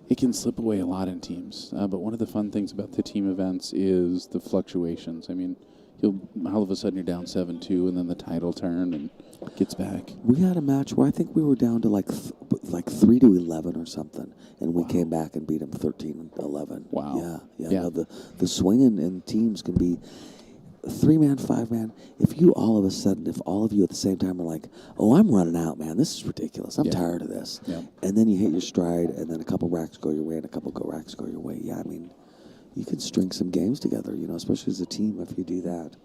It can slip away a lot in teams, but one of the fun things about the team events is the fluctuations. I mean, all of a sudden you're down 7-2, and then the tide will turn and gets back.
We had a match where I think we were down to like 3-11 or something, and we came back and beat them 13-11.
Wow.
Yeah.
Yeah.
No, the swinging in teams can be 3-man, 5-man. If you all of a sudden, if all of you at the same time are like, "Oh, I'm running out, man. This is ridiculous. I'm tired of this," and then you hit your stride, and then a couple racks go your way, and a couple racks go your way. Yeah, I mean, you can string some games together, you know, especially as a team if you do that.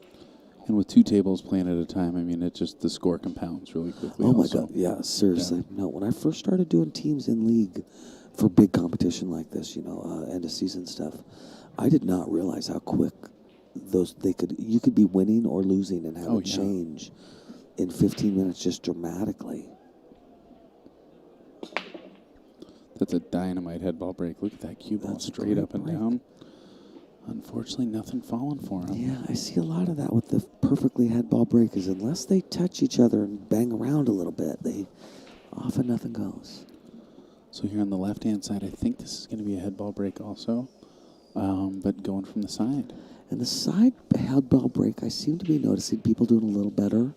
And with 2 tables playing at a time, I mean, the score compounds really quickly.
Oh, my God. Yeah, seriously. Yeah. No, when I first started doing teams in league for big competition like this, you know, end of season stuff, I did not realize how quick you could be winning or losing and have it change in 15 minutes just dramatically.
That's a dynamite head ball break. Look at that cue ball straight up and down. Unfortunately, nothing falling for him.
Yeah, I see a lot of that with the perfectly head ball breakers. Unless they touch each other and bang around a little bit, often nothing goes.
So here on the left-hand side, I think this is going to be a head ball break also, but going from the side.
And the side head ball break, I seem to be noticing people doing a little better,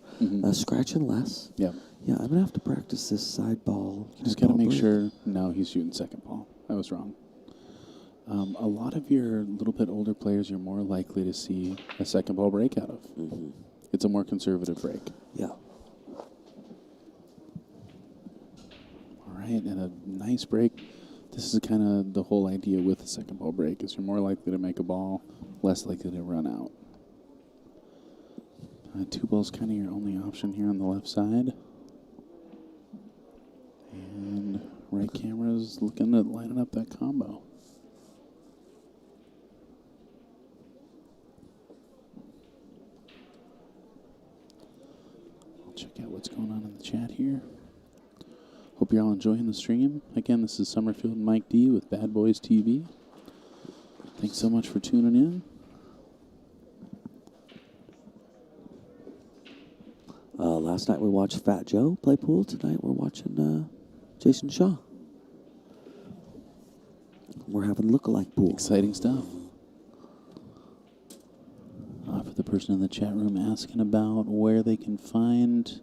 scratching less.
Yeah.
Yeah, I'm going to have to practice this side ball.
You just got to make sure. No, he's shooting second ball. I was wrong. A lot of your little bit older players, you're more likely to see a second ball break out of. Mm-hmm. It's a more conservative break.
Yeah.
All right, and a nice break. This is kind of the whole idea with the second ball break is you're more likely to make a ball, less likely to run out. 2 balls kind of your only option here on the left side. And right camera's looking at lining up that combo. I'll check check out what's going on in the chat here. Hope you're all enjoying the stream. Again, this is Summerfield and Mike D with Bad Boys TV. Thanks so much for tuning in.
Last night we watched Fat Joe play pool. Tonight we're watching Jason Shaw. We're having look-alike pool.
Exciting stuff. For the person in the chat room asking about where they can find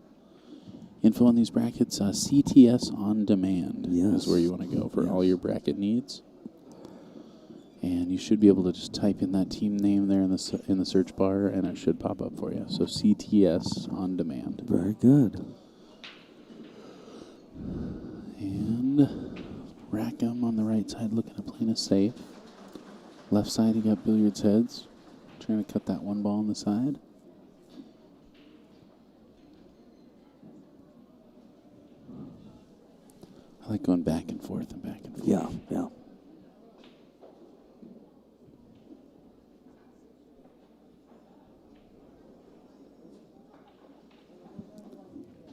info on these brackets, CTS On Demand is where you want to go for all your bracket needs. And you should be able to just type in that team name there in the search bar, and it should pop up for you. So CTS On Demand.
Very good.
And Rackham on the right side looking to play a safe. Left side, you got Billiards heads. Trying to cut that one ball on the side. I like going back and forth and back and forth.
Yeah, yeah.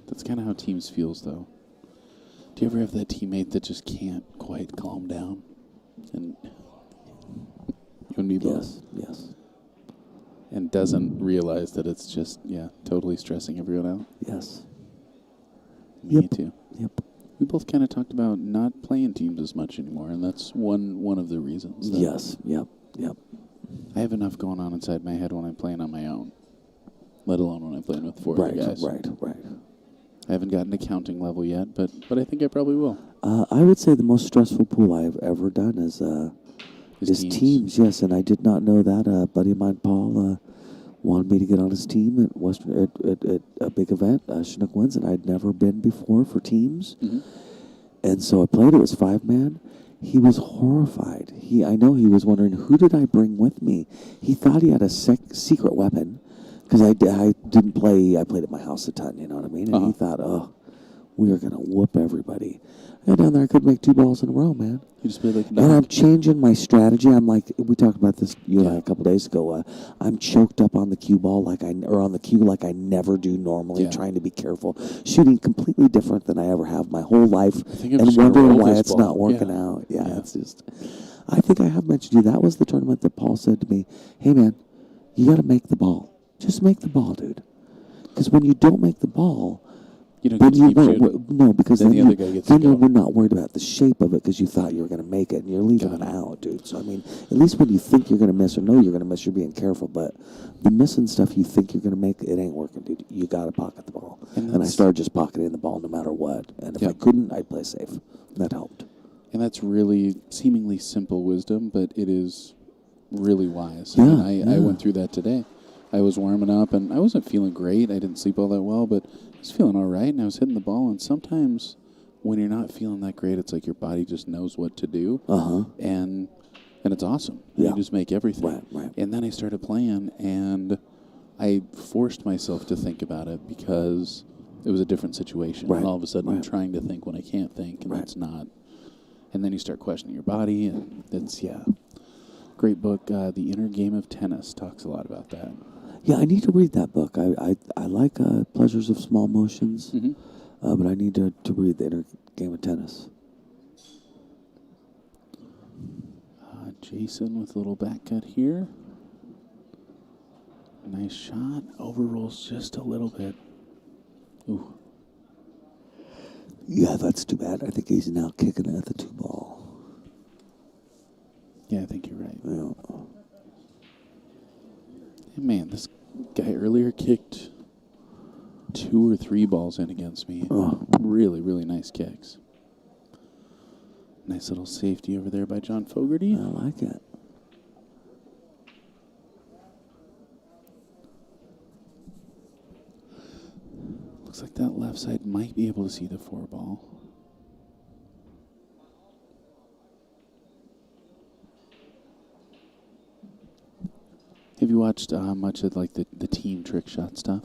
That's kind of how teams feels, though. Do you ever have that teammate that just can't quite calm down? And you and me both.
Yes.
And doesn't realize that it's just, totally stressing everyone out.
Yes.
Me too.
Yep.
We both kind of talked about not playing teams as much anymore, and that's one of the reasons.
Yes. Yep.
I have enough going on inside my head when I'm playing on my own, let alone when I'm playing with four other guys.
Right.
I haven't gotten to counting level yet, but I think I probably will.
I would say the most stressful pool I've ever done is teams. Yes, and I did not know that. A buddy of mine, Paul, wanted me to get on his team at Western at a big event, Chinook Winds, and I'd never been before for teams.
Mm-hmm.
And so I played. It was 5-man. He was horrified. I know he was wondering, who did I bring with me? He thought he had a secret weapon. Because I didn't play, I played at my house a ton, you know what I mean? And he thought, we are going to whoop everybody. I got down there, I could make 2 balls in a row, man.
You just played like
and I'm changing my strategy. I'm like, we talked about this, you and I, a couple days ago. I'm choked up on the cue ball, or on the cue like I never do normally, trying to be careful. Shooting completely different than I ever have my whole life. And wondering why it's not working out. Yeah, it's just, I think I have mentioned to you, that was the tournament that Paul said to me, hey, man, you got to make the ball. Just make the ball, dude. Because when you don't make the ball,
you don't get to keep shooting.
No, because then
the other guy gets to go.
you're not worried about the shape of it because you thought you were going to make it, and you're leaving it out, dude. So, I mean, at least when you think you're going to miss or know you're going to miss, you're being careful. But the missing stuff you think you're going to make, it ain't working, dude. You got to pocket the ball. And I started just pocketing the ball no matter what. And if I couldn't, I'd play safe. That helped.
And that's really seemingly simple wisdom, but it is really wise.
Yeah,
I went through that today. I was warming up, and I wasn't feeling great. I didn't sleep all that well, but I was feeling all right, and I was hitting the ball. And sometimes when you're not feeling that great, it's like your body just knows what to do. And it's awesome. You just make everything.
Right.
And then I started playing, and I forced myself to think about it because it was a different situation.
Right.
And all of a sudden, I'm trying to think when I can't think, and that's not. And then you start questioning your body, and it's, Great book. The Inner Game of Tennis talks a lot about that.
Yeah, I need to read that book. I like Pleasures of Small Motions, but I need to read The Inner Game of Tennis.
Jason with a little back cut here. Nice shot. Overrolls just a little bit. Ooh.
Yeah, that's too bad. I think he's now kicking it at the 2-ball.
Yeah, I think you're right.
Yeah.
Hey, man, this guy earlier kicked 2 or 3 balls in against me. Really, really nice kicks. Nice little safety over there by John Fogarty.
I like it.
Looks like that left side might be able to see the 4-ball. Have you watched much of like the team trick shot stuff?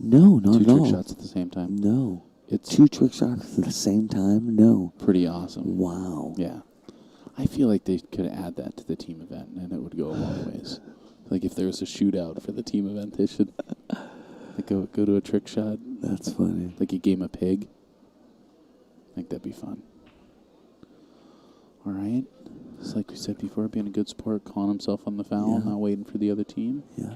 No, not at all.
2 trick shots at the same time?
No.
It's
2 trick shots at the same time? No.
Pretty awesome.
Wow.
Yeah. I feel like they could add that to the team event, and it would go a long ways. Like if there was a shootout for the team event, they should Like go to a trick shot,
That's funny.
like a game of pig. I think that'd be fun. All right. Just like we said before, being a good sport, calling himself on the foul,
Yeah.
not waiting for the other team.
Yeah.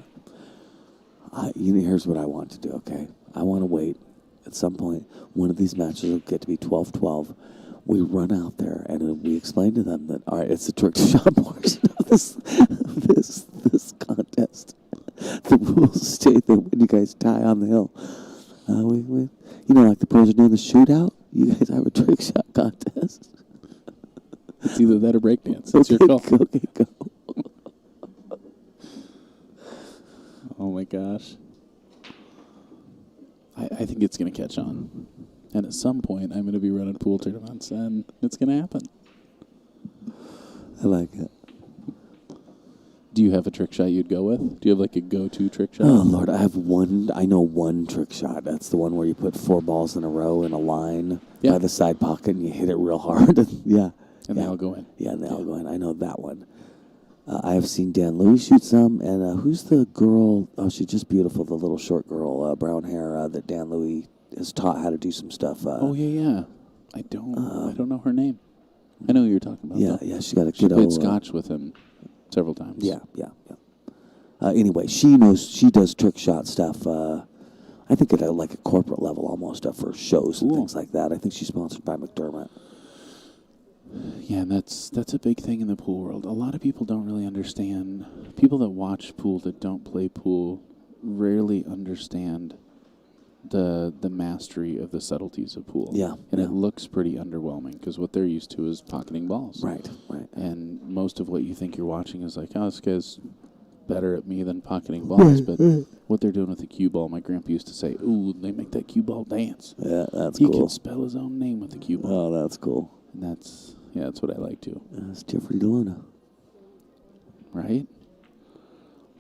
Here's what I want to do, okay? I want to wait. At some point, one of these matches will get to be 12-12. We run out there and we explain to them that, all right, it's the trick shot portion of this contest. The rules state that when you guys tie on the hill, like the pros are doing the shootout, you guys have a trick shot contest.
It's either that or breakdance. It's your call.
Okay, go.
Oh my gosh. I think it's going to catch on. And at some point, I'm going to be running pool tournaments, and it's going to happen.
I like it.
Do you have a trick shot you'd go with? Do you have like a go-to trick shot?
Oh, Lord, I know one trick shot. That's the one where you put 4 balls in a row in a line by the side pocket and you hit it real hard. Yeah.
And they all go in.
Yeah, and they all go in. I know that one. I have seen Dan Louis shoot some. And who's the girl? Oh, she's just beautiful, the little short girl, brown hair, that Dan Louis has taught how to do some stuff.
Yeah. I don't know her name. I know who you're talking about.
Yeah, she got a
She
kiddo.
played scotch with him several times.
Yeah. Anyway, she does trick shot stuff. I think at a corporate level almost for shows and things like that. I think she's sponsored by McDermott.
Yeah, and that's a big thing in the pool world. A lot of people don't really understand. People that watch pool that don't play pool rarely understand the mastery of the subtleties of pool.
Yeah.
And it looks pretty underwhelming because what they're used to is pocketing balls.
Right.
And most of what you think you're watching is like, oh, this guy's better at me than pocketing balls. But what they're doing with the cue ball, my grandpa used to say, ooh, they make that cue ball dance.
Yeah, that's
he
cool.
He can spell his own name with the cue ball.
Oh, that's cool.
And that's what I like too.
That's Jeffrey DeLuna.
Right?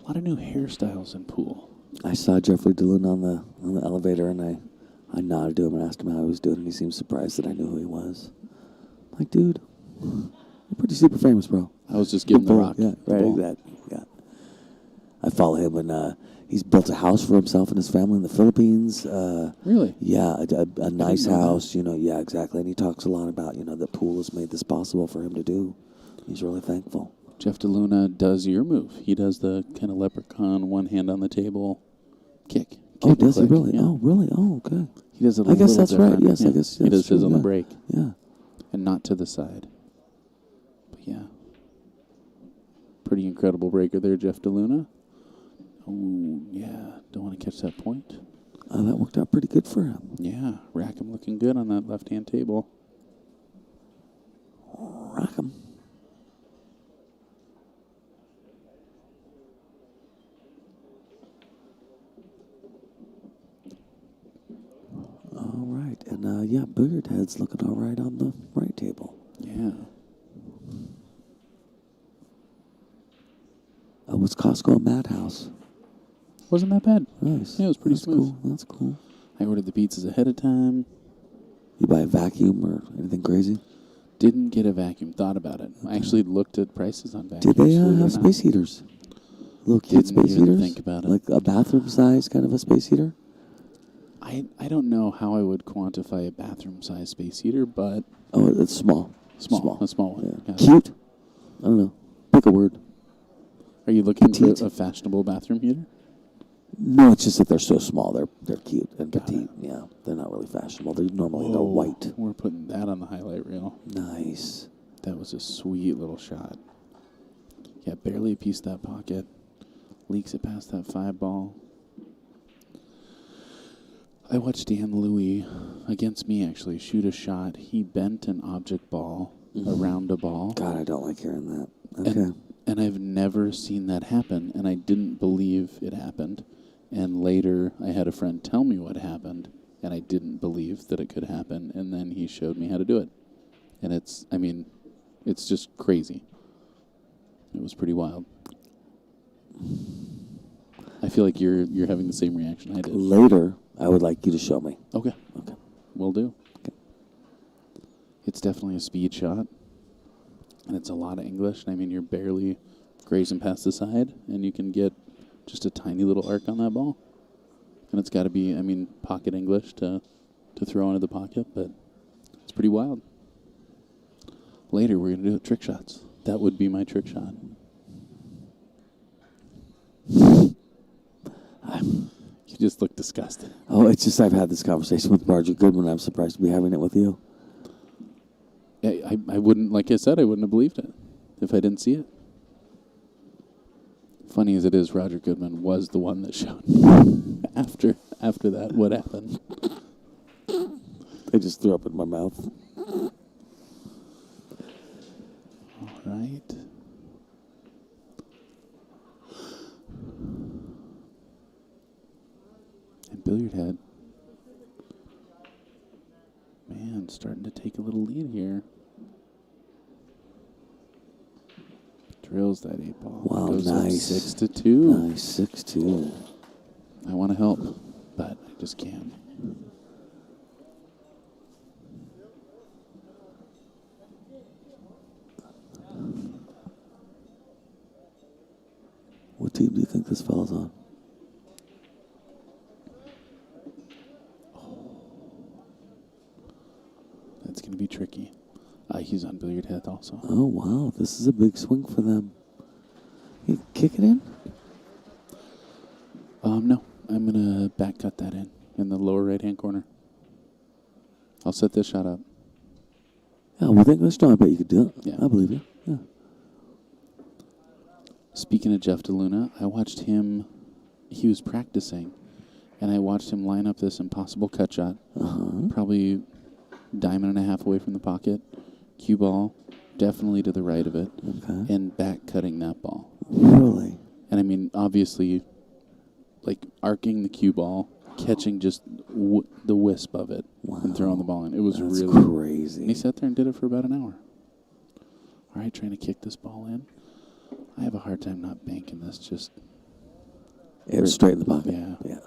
A lot of new hairstyles in pool.
I saw Jeffrey DeLuna on the elevator, and I nodded to him and asked him how he was doing, and he seemed surprised that I knew who he was. I'm like, dude, you're pretty super famous, bro.
I was just giving the rock.
Yeah, right, exactly. Yeah. I follow him, and he's built a house for himself and his family in the Philippines.
Really?
Yeah, a nice house, yeah, exactly. And he talks a lot about, that pool has made this possible for him to do. He's really thankful.
Jeff DeLuna does your move. He does the kind of leprechaun, one hand on the table, kick.
Oh, does he
click.
really?
Yeah.
Oh, really? Oh, okay.
He does it a
I guess
little
that's
different.
right. Yes,
Yeah.
I guess
he
that's
does his
true,
on the
yeah.
break.
Yeah.
And not to the side. But yeah. Pretty incredible breaker there, Jeff DeLuna. Oh, yeah. Don't want to catch that point.
That worked out pretty good for him.
Yeah. Rackham looking good on that left-hand table.
Rackham. All right. And, Billiard Head's looking all right on the right table.
Yeah.
Was Costco a madhouse?
Wasn't that bad.
Nice.
Yeah, it was pretty
That's
smooth.
Cool. That's cool.
I ordered the pizzas ahead of time.
You buy a vacuum or anything crazy?
Didn't get a vacuum. Thought about it. I actually looked at prices on vacuums.
Did they
believe it or
have
not.
space heaters? Little kid
Didn't
space
even
heaters?
think about it.
Like a bathroom size kind of a space heater?
I don't know how I would quantify a bathroom size space heater, but
Oh, it's small.
a small one.
Yeah.
Got it.
Cute? I don't know. Pick a word.
Are you looking
Petite.
for a fashionable bathroom heater?
No, it's just that they're so small. They're cute and
Got
petite.
it.
Yeah, they're not really fashionable. They're normally
Whoa,
white.
We're putting that on the highlight reel.
Nice.
That was a sweet little shot. Yeah, barely a piece of that pocket. Leaks it past that 5 ball. I watched Dan Louis, against me actually, shoot a shot. He bent an object ball around a ball.
God, I don't like hearing that. Okay.
And I've never seen that happen, and I didn't believe it happened. And later, I had a friend tell me what happened, and I didn't believe that it could happen. And then he showed me how to do it. And it's just crazy. It was pretty wild. I feel like you're having the same reaction I did.
Later, I would like you to show me.
Okay.
Okay.
Will do.
Okay.
It's definitely a speed shot. And it's a lot of English. I mean, you're barely grazing past the side, and you can get just a tiny little arc on that ball. And it's got to be, I mean, pocket English to throw into the pocket, but it's pretty wild. Later, we're going to do trick shots. That would be my trick shot. You just look disgusted.
Oh, it's just I've had this conversation with Marjorie Goodman. I'm surprised to be having it with you.
I wouldn't, like I said, I wouldn't have believed it if I didn't see it. Funny as it is, Roger Goodman was the one that showed after that. What happened?
I just threw up in my mouth.
All right. And Billiard Head. Man, starting to take a little lead here. Drills that 8-ball.
Wow,
Goes
nice.
Up 6-2.
Nice, 6-2.
I want to help, but I just can't.
What team do you think this fella's on?
That's going to be tricky. He's on Billiard Head also.
Oh, wow. This is a big swing for them. You kick it in?
No. I'm going to back cut that in the lower right-hand corner. I'll set this shot up.
Yeah, with English, no, I bet you could do it.
Yeah.
I believe you. Yeah.
Speaking of Jeff DeLuna, I watched him. He was practicing, and I watched him line up this impossible cut shot. Probably diamond and a half away from the pocket. Cue ball, definitely to the right of it.
Okay.
And back cutting that ball.
Really?
And I mean, obviously, like arcing the cue ball, catching just the wisp of it, and throwing the ball in. It was
That's
really
crazy.
And he sat there and did it for about an hour. All right, trying to kick this ball in. I have a hard time not banking this. Just
straight in the pocket.
Yeah.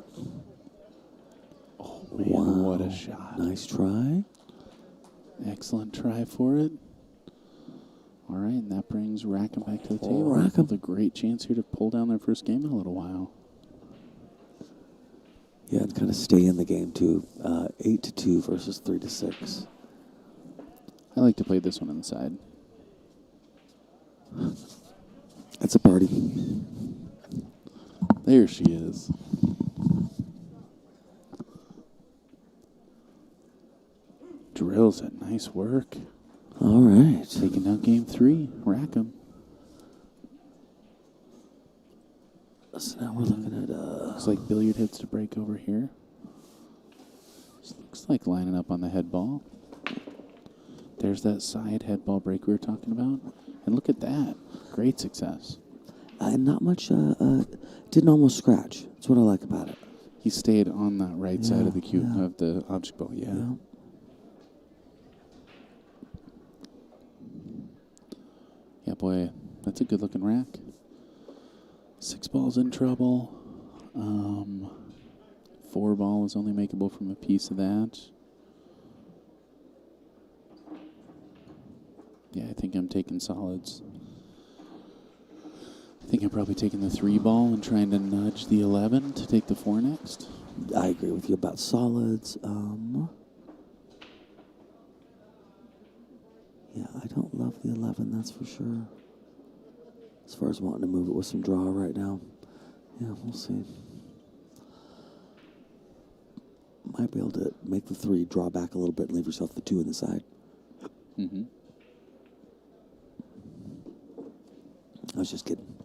Oh man, what a shot!
Nice try.
Excellent try for it. All right, and that brings Rackham back to the table.
Rackham.
With a great chance here to pull down their first game in a little while.
Yeah, and kind of stay in the game too. 8-2 versus 3-6.
I like to play this one on the side.
It's a party.
There she is. Drills it. Nice work.
All right.
Taking down game 3. Rackham.
So now we're looking at...
Looks like Billiard hits to break over here. This looks like lining up on the head ball. There's that side head ball break we were talking about. And look at that. Great success.
And not much... didn't almost scratch. That's what I like about it.
He stayed on that right side of the cue
yeah.
of the object ball. Yeah. Yeah, boy, that's a good looking rack. 6 balls in trouble. 4 ball is only makeable from a piece of that. Yeah, I think I'm taking solids. I think I'm probably taking the 3 ball and trying to nudge the 11 to take the 4 next.
I agree with you about solids. Yeah, I don't love the 11, that's for sure. As far as wanting to move it with some draw right now. Yeah, we'll see. Might be able to make the 3, draw back a little bit, and leave yourself the 2 in the side.
Mm-hmm.
I was just kidding.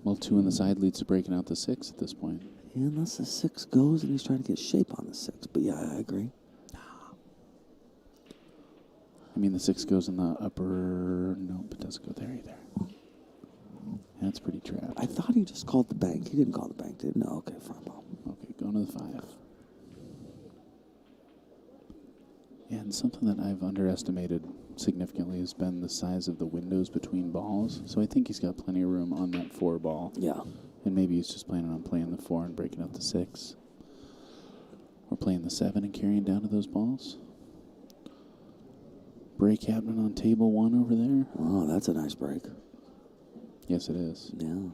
Well, 2 in the side leads to breaking out the 6 at this point.
Yeah, unless the 6 goes and he's trying to get shape on the 6. But yeah, I agree.
I mean, the 6 goes in the upper... Nope, it doesn't go there either. That's pretty trapped.
I thought he just called the bank. He didn't call the bank, did he? No, okay, fine ball.
Okay, going to the 5. Yeah, and something that I've underestimated significantly has been the size of the windows between balls. So I think he's got plenty of room on that 4 ball.
Yeah.
And maybe he's just planning on playing the 4 and breaking up the 6. Or playing the 7 and carrying down to those balls. Break happening on table 1 over there.
Oh, that's a nice break.
Yes, it is.
Yeah.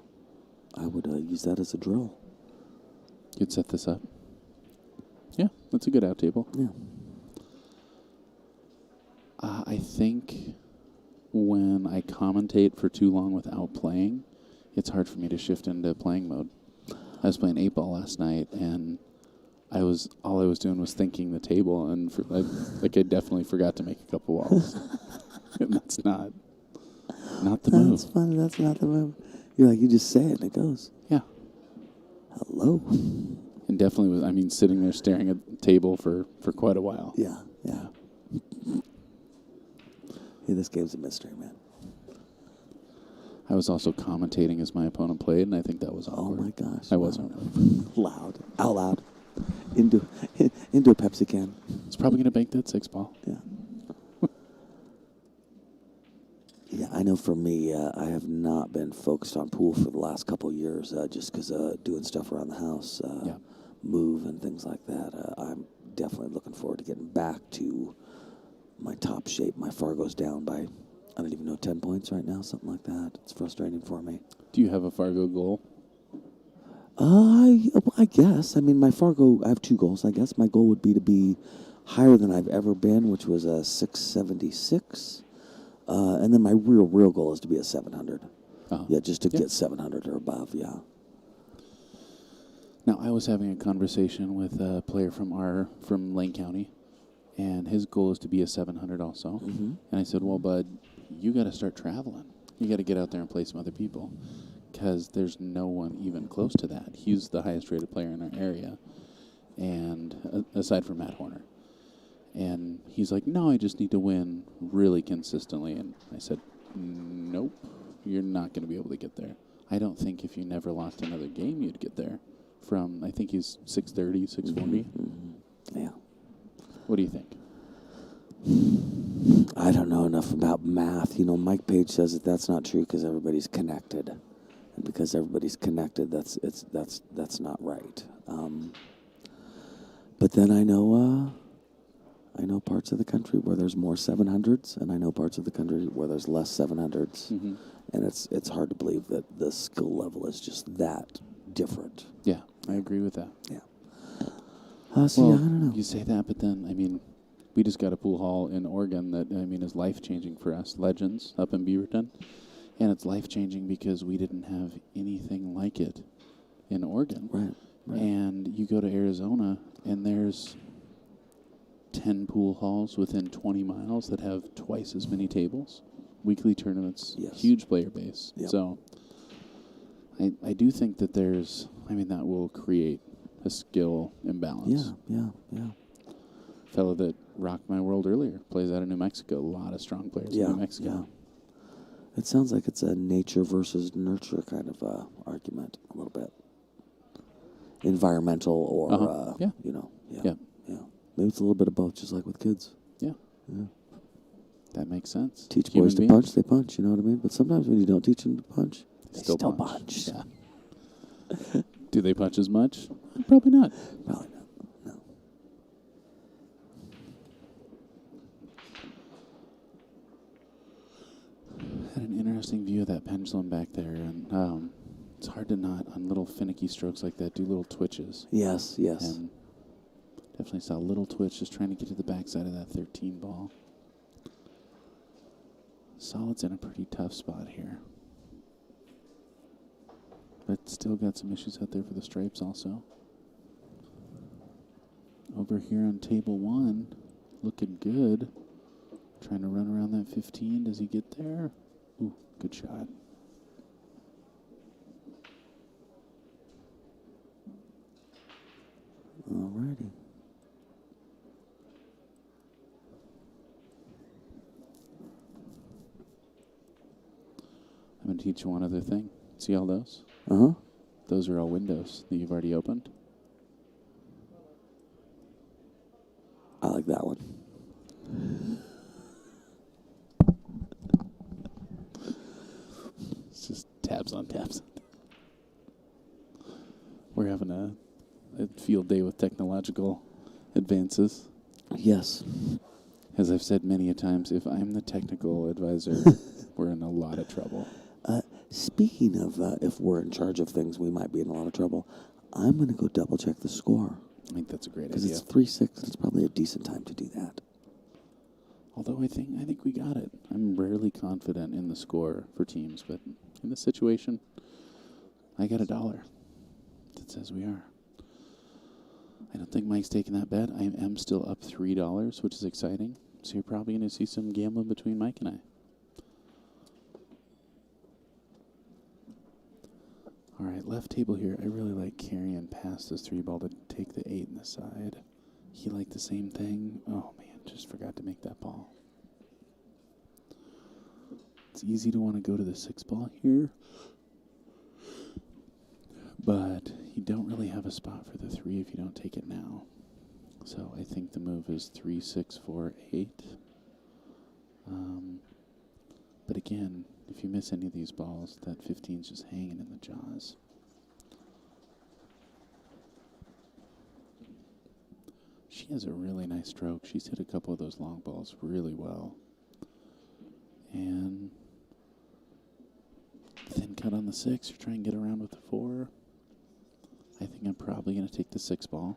I would use that as a drill.
You'd set this up. Yeah, that's a good out table.
Yeah.
I think when I commentate for too long without playing, it's hard for me to shift into playing mode. I was playing 8-ball last night, and all I was doing was thinking the table, and I definitely forgot to make a couple walls. And that's not the move.
That's funny. That's not the move. You just say it and it goes.
Yeah.
Hello.
And definitely was, sitting there staring at the table for quite a while.
Yeah. Yeah, this game's a mystery, man.
I was also commentating as my opponent played, and I think that was awkward.
Oh my gosh.
I wasn't.
Out loud. Into a Pepsi can.
It's probably going to bank that 6-ball.
Yeah. Yeah, I know for me, I have not been focused on pool for the last couple of years just because doing stuff around the house, move and things like that. I'm definitely looking forward to getting back to my top shape. My Fargo's down by, I don't even know, 10 points right now, something like that. It's frustrating for me.
Do you have a Fargo goal?
I guess. My Fargo, I have 2 goals, I guess. My goal would be to be higher than I've ever been, which was a 676. And then my real goal is to be a 700. Yeah, just to get 700 or above, yeah.
Now, I was having a conversation with a player from Lane County, and his goal is to be a 700 also.
Mm-hmm.
And I said, well, bud, you got to start traveling. You got to get out there and play some other people, because there's no one even close to that. He's the highest rated player in our area, and aside from Matt Horner. And he's like, no, I just need to win really consistently. And I said, nope, you're not going to be able to get there. I don't think if you never lost another game, you'd get there. From, I think he's 630, 640.
Mm-hmm. Yeah.
What do you think?
I don't know enough about math. Mike Page says that's not true because everybody's connected. And because everybody's connected, that's not right. But then I know parts of the country where there's more 700s, and I know parts of the country where there's less 700s.
Mm-hmm.
And it's hard to believe that the skill level is just that different.
Yeah, I agree with that.
Yeah.
Well,
I don't know.
you say that, but then, we just got a pool hall in Oregon that, is life-changing for us. Legends up in Beaverton. And it's life-changing because we didn't have anything like it in Oregon.
Right.
And you go to Arizona, and there's 10 pool halls within 20 miles that have twice as many tables. Weekly tournaments, huge player base.
Yep.
So I do think that that will create a skill imbalance.
Yeah.
Fellow that rocked my world earlier plays out of New Mexico. A lot of strong players in New Mexico.
Yeah. It sounds like it's a nature versus nurture kind of argument a little bit. Environmental or,
Yeah.
Maybe it's a little bit of both, just like with kids.
Yeah. That makes sense.
Teach
Human
boys to
beings.
punch, they punch, you know what I mean? But sometimes when you don't teach them to punch, they still punch.
Yeah. Do they punch as much? Probably not.
Probably not. No.
Had an interesting view of that pendulum back there, and it's hard to not, on little finicky strokes like that, do little twitches.
Yes.
And definitely saw a little twitch just trying to get to the backside of that 13 ball. Solid's in a pretty tough spot here. But still got some issues out there for the stripes also. Over here on table 1, looking good. Trying to run around that 15. Does he get there? Ooh, good shot.
Alrighty.
I'm going to teach you one other thing. See all those?
Uh-huh.
Those are all windows that you've already opened.
I like that one.
It's just tabs on tabs. We're having a field day with technological advances.
Yes.
As I've said many a times, if I'm the technical advisor, we're in a lot of trouble.
Speaking of if we're in charge of things, we might be in a lot of trouble. I'm going to go double check the score.
I think that's a great
Because
idea.
it's 3-6. It's probably a decent time to do that.
Although I think we got it. I'm rarely confident in the score for teams, but in this situation, I got $1 that says we are. I don't think Mike's taking that bet. I am still up $3, which is exciting. So you're probably going to see some gambling between Mike and I. All right, left table here. I really like carrying past this 3-ball to take the 8 in the side. He liked the same thing. Oh, man, just forgot to make that ball. It's easy to want to go to the 6-ball here. But you don't really have a spot for the 3 if you don't take it now. So I think the move is 3, 6, 4, 8. But again, if you miss any of these balls, that 15's just hanging in the jaws. She has a really nice stroke. She's hit a couple of those long balls really well. And thin cut on the 6. You're trying to get around with the 4. I think I'm probably going to take the 6-ball.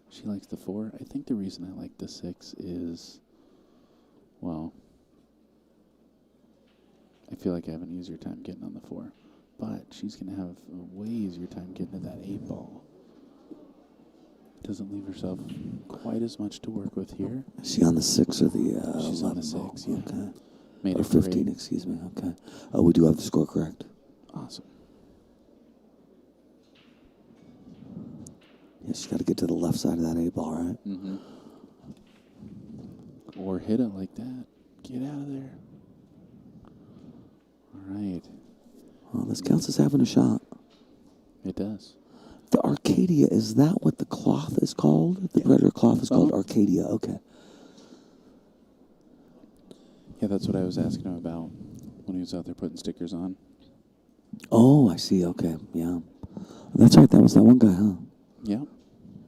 She likes the 4. I think the reason I like the 6 is, well, I feel like I have an easier time getting on the 4. But she's going to have a way easier time getting to that 8-ball. Doesn't leave herself quite as much to work with here.
Is she on the 6 or the
She's
11
on the 6,
ball?
yeah.
Okay.
Made
Or
it
15,
great.
excuse me. Okay. Oh, we do have the score correct.
Awesome.
Yeah, she's got to get to the left side of that 8-ball, right?
Mm-hmm. Or hit it like that. Get out of there. All right.
Well, this counts as having a shot.
It does.
The Arcadia, is that what the cloth is called? The Predator cloth is called Arcadia. Okay.
Yeah, that's what I was asking him about when he was out there putting stickers on.
Oh, I see. Okay. Yeah. That's right. That was that one guy, huh?
Yeah.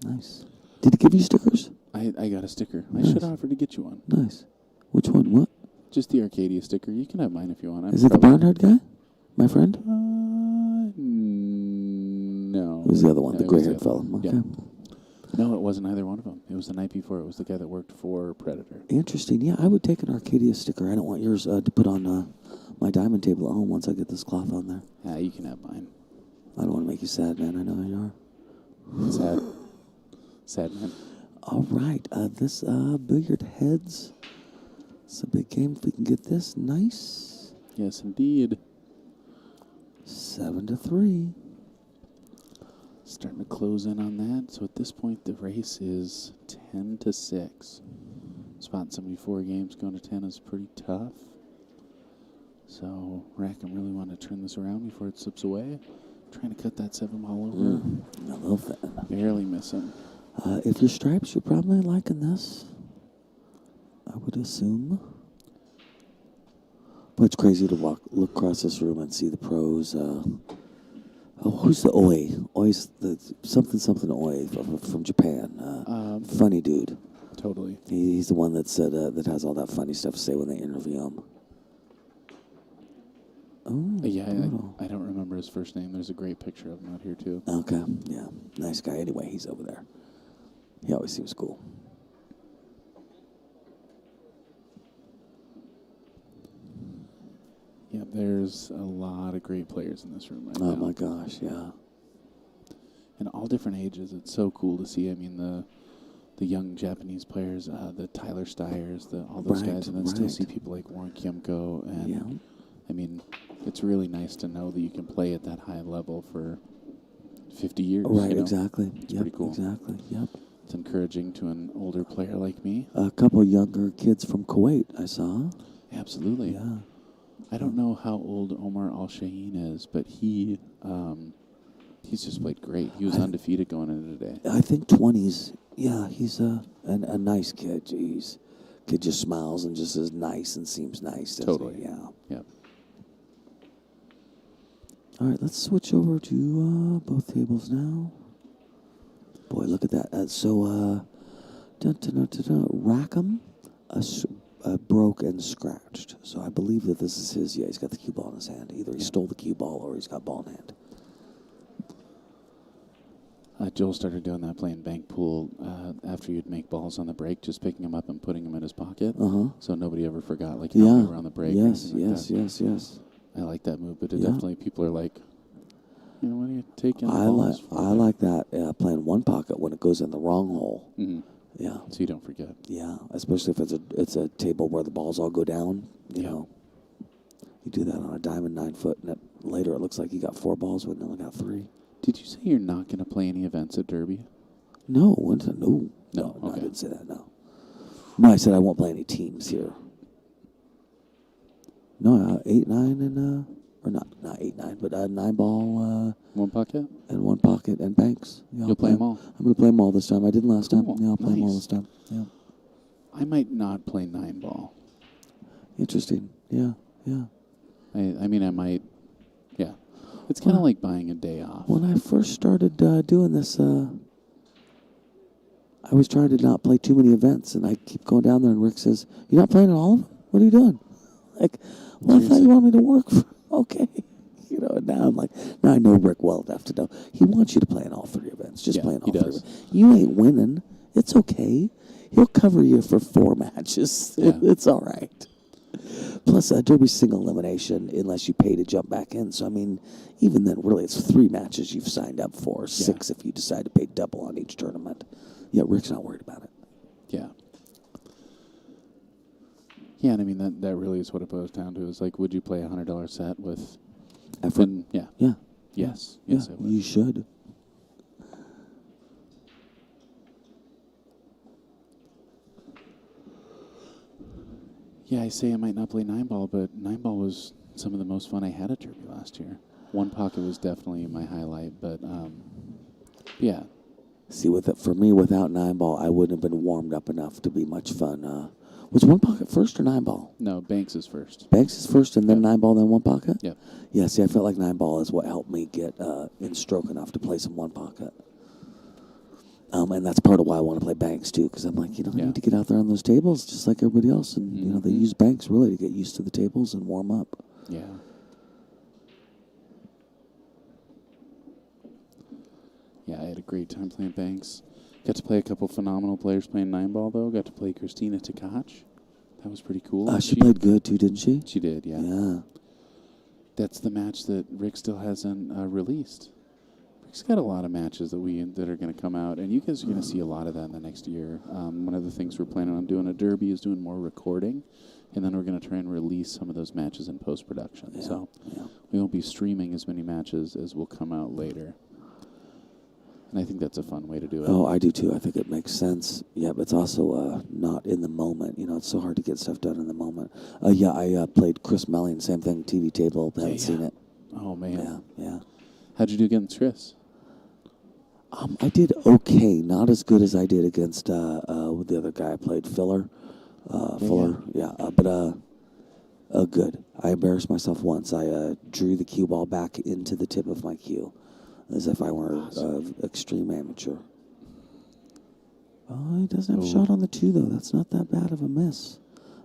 Nice. Did he give you stickers?
I got a sticker.
Nice.
I should offer to get you one.
Nice. Which one? What?
Just the Arcadia sticker. You can have mine if you want.
Is it the Barnard guy? My friend?
No.
It was the other one,
No,
the
it was
gray-haired
other
fellow.
one.
Okay.
Yeah. No, it wasn't either one of them. It was the night before. It was the guy that worked for Predator.
Interesting. Yeah, I would take an Arcadia sticker. I don't want yours to put on my diamond table at home once I get this cloth on there.
Yeah, you can have mine.
I don't want to make you sad, man. I know you are.
Sad. Sad man.
All right. This billiard heads. It's a big game. If we can get this, nice.
Yes, indeed.
7-3.
Starting to close in on that. So at this point, the race is 10-6. Spot 74 games going to 10 is pretty tough. So Rackham really want to turn this around before it slips away. Trying to cut that 7-ball over.
A little thin.
Barely missing.
If you're stripes, you're probably liking this. I would assume. But it's crazy to look across this room and see the pros. Who's the Oi? Oi's the something Oi from Japan. Funny dude.
Totally.
He's the one that said that has all that funny stuff to say when they interview him. Oh,
Yeah,
brutal.
I don't remember his first name. There's a great picture of him out here, too.
Okay, yeah, nice guy. Anyway, he's over there. He always seems cool.
Yeah, there's a lot of great players in this room right now.
Oh my gosh, yeah.
And all different ages. It's so cool to see. I mean, the young Japanese players, the Tyler Stiers, all those
Right,
guys, and then still
right.
see people like Warren Kyemko. And
Yeah.
I mean, it's really nice to know that you can play at that high level for 50 years.
Right,
you know?
exactly.
It's
Yep,
pretty cool.
Exactly, yep.
It's encouraging to an older player like me.
A couple younger kids from Kuwait I saw.
Absolutely.
Yeah.
I don't know how old Omar Al-Shaheen is, but he's just played great. He was undefeated going into today.
I think 20s. Yeah, he's a nice kid. Jeez. Kid just smiles and just is nice and seems nice. doesn't he?
Totally.
Yeah.
Yep.
All right, let's switch over to both tables now. Boy, look at that. Rackham, broke and scratched. So I believe that this is his. Yeah, he's got the cue ball in his hand. Either he stole the cue ball or he's got ball in hand.
Joel started doing that playing bank pool after you'd make balls on the break, just picking them up and putting them in his pocket. So nobody ever forgot, like, how many were on the break.
Yes,
or anything like that.
yes.
I like that move, but it definitely, people are like, you know, when are you taking the
I
balls for?
I like that playing one pocket when it goes in the wrong hole. Yeah.
So you don't forget.
Yeah, especially if it's a table where the balls all go down. You know, you do that on a diamond 9 foot, and later it looks like you got 4 balls when you only got 3.
Did you say you're not going to play any events at Derby?
No,
No,
I
okay.
didn't say that. No, I said I won't play any teams here. No, 8, 9, and or not 8, 9, but 9 ball.
One pocket?
And one pocket and banks. Yeah,
You'll play them all?
I'm going to play them all this time. I didn't last time.
Cool.
Yeah, I'll play them all
Nice.
this time. Yeah.
I might not play 9 ball.
Interesting. Yeah.
I mean, I might. Yeah. It's kind of like buying a day off.
When I first started doing this, I was trying to not play too many events, and I keep going down there, and Rick says, "You're not playing at all of them? What are you doing?" Like, well, I thought you wanted me to work. Okay. You know, and now I'm like, now I know Rick well enough to know he wants you to play in all 3 events. Just play in all 3
does.
events. You ain't winning. It's okay. He'll cover you for 4 matches.
Yeah.
It's all right. Plus, Derby's single elimination unless you pay to jump back in. So, I mean, even then, really, it's 3 matches you've signed up for. 6 if you decide to pay double on each tournament. Yeah, Rick's not worried about it.
Yeah. Yeah, and I mean, that really is what it boils down to. Is like, would you play a $100 set with
Effort?
And, yeah.
Yeah.
Yes.
Yeah,
Yes, I would.
you should.
Yeah, I say I might not play 9 ball, but 9 ball was some of the most fun I had at Derby last year. One pocket was definitely my highlight, but yeah.
See, for me, without 9 ball, I wouldn't have been warmed up enough to be much fun. Was one pocket first or 9 ball?
No, Banks is first.
Banks is first and then 9 ball, then one pocket?
Yep.
Yeah, see, I felt like 9 ball is what helped me get in stroke enough to play some one pocket. And that's part of why I want to play Banks, too, because I'm like, I need to get out there on those tables just like everybody else. And, they use Banks really to get used to the tables and warm up.
Yeah. Yeah, I had a great time playing Banks. Got to play a couple phenomenal players playing 9 ball, though. Got to play Christina Tkach. That was pretty cool.
She played good, too, didn't she?
She did, yeah.
Yeah.
That's the match that Rick still hasn't released. Rick's got a lot of matches that are going to come out, and you guys are going to see a lot of that in the next year. One of the things we're planning on doing at Derby is doing more recording, and then we're going to try and release some of those matches in post-production.
Yeah.
So we won't be streaming as many matches as will come out later. And I think that's a fun way to do it.
Oh, I do too. I think it makes sense. Yeah, but it's also not in the moment. It's so hard to get stuff done in the moment. I played Chris Melling, same thing, TV table. Haven't seen it.
Oh, man.
Yeah.
How'd you do against Chris?
I did okay. Not as good as I did against the other guy I played, Fuller. But good. I embarrassed myself once. I drew the cue ball back into the tip of my cue, as if I were an extreme amateur. Oh, he doesn't have a shot on the 2, though. That's not that bad of a miss.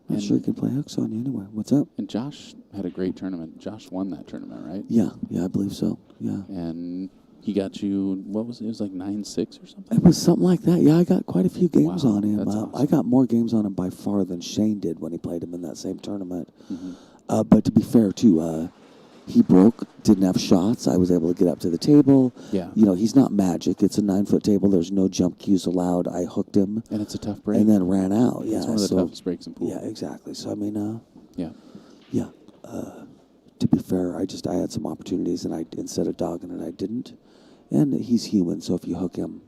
Not sure he can play hooks on you anyway. What's up?
And Josh had a great tournament. Josh won that tournament, right?
Yeah, I believe so. Yeah.
And he got you, what was it? It was like 9-6 or something?
It was something like that. Yeah, I got quite a few games on him.
That's awesome.
I got more games on him by far than Shane did when he played him in that same tournament.
Mm-hmm.
But to be fair, too, he broke, didn't have shots. I was able to get up to the table.
Yeah.
He's not magic. It's a 9-foot table. There's no jump cues allowed. I hooked him.
And it's a tough break.
And then ran out. Yeah,
it's one of the toughest breaks in pool.
Yeah, exactly. So, I mean,
yeah.
To be fair, I had some opportunities, and instead of dogging it, I didn't. And he's human, so if you hook him,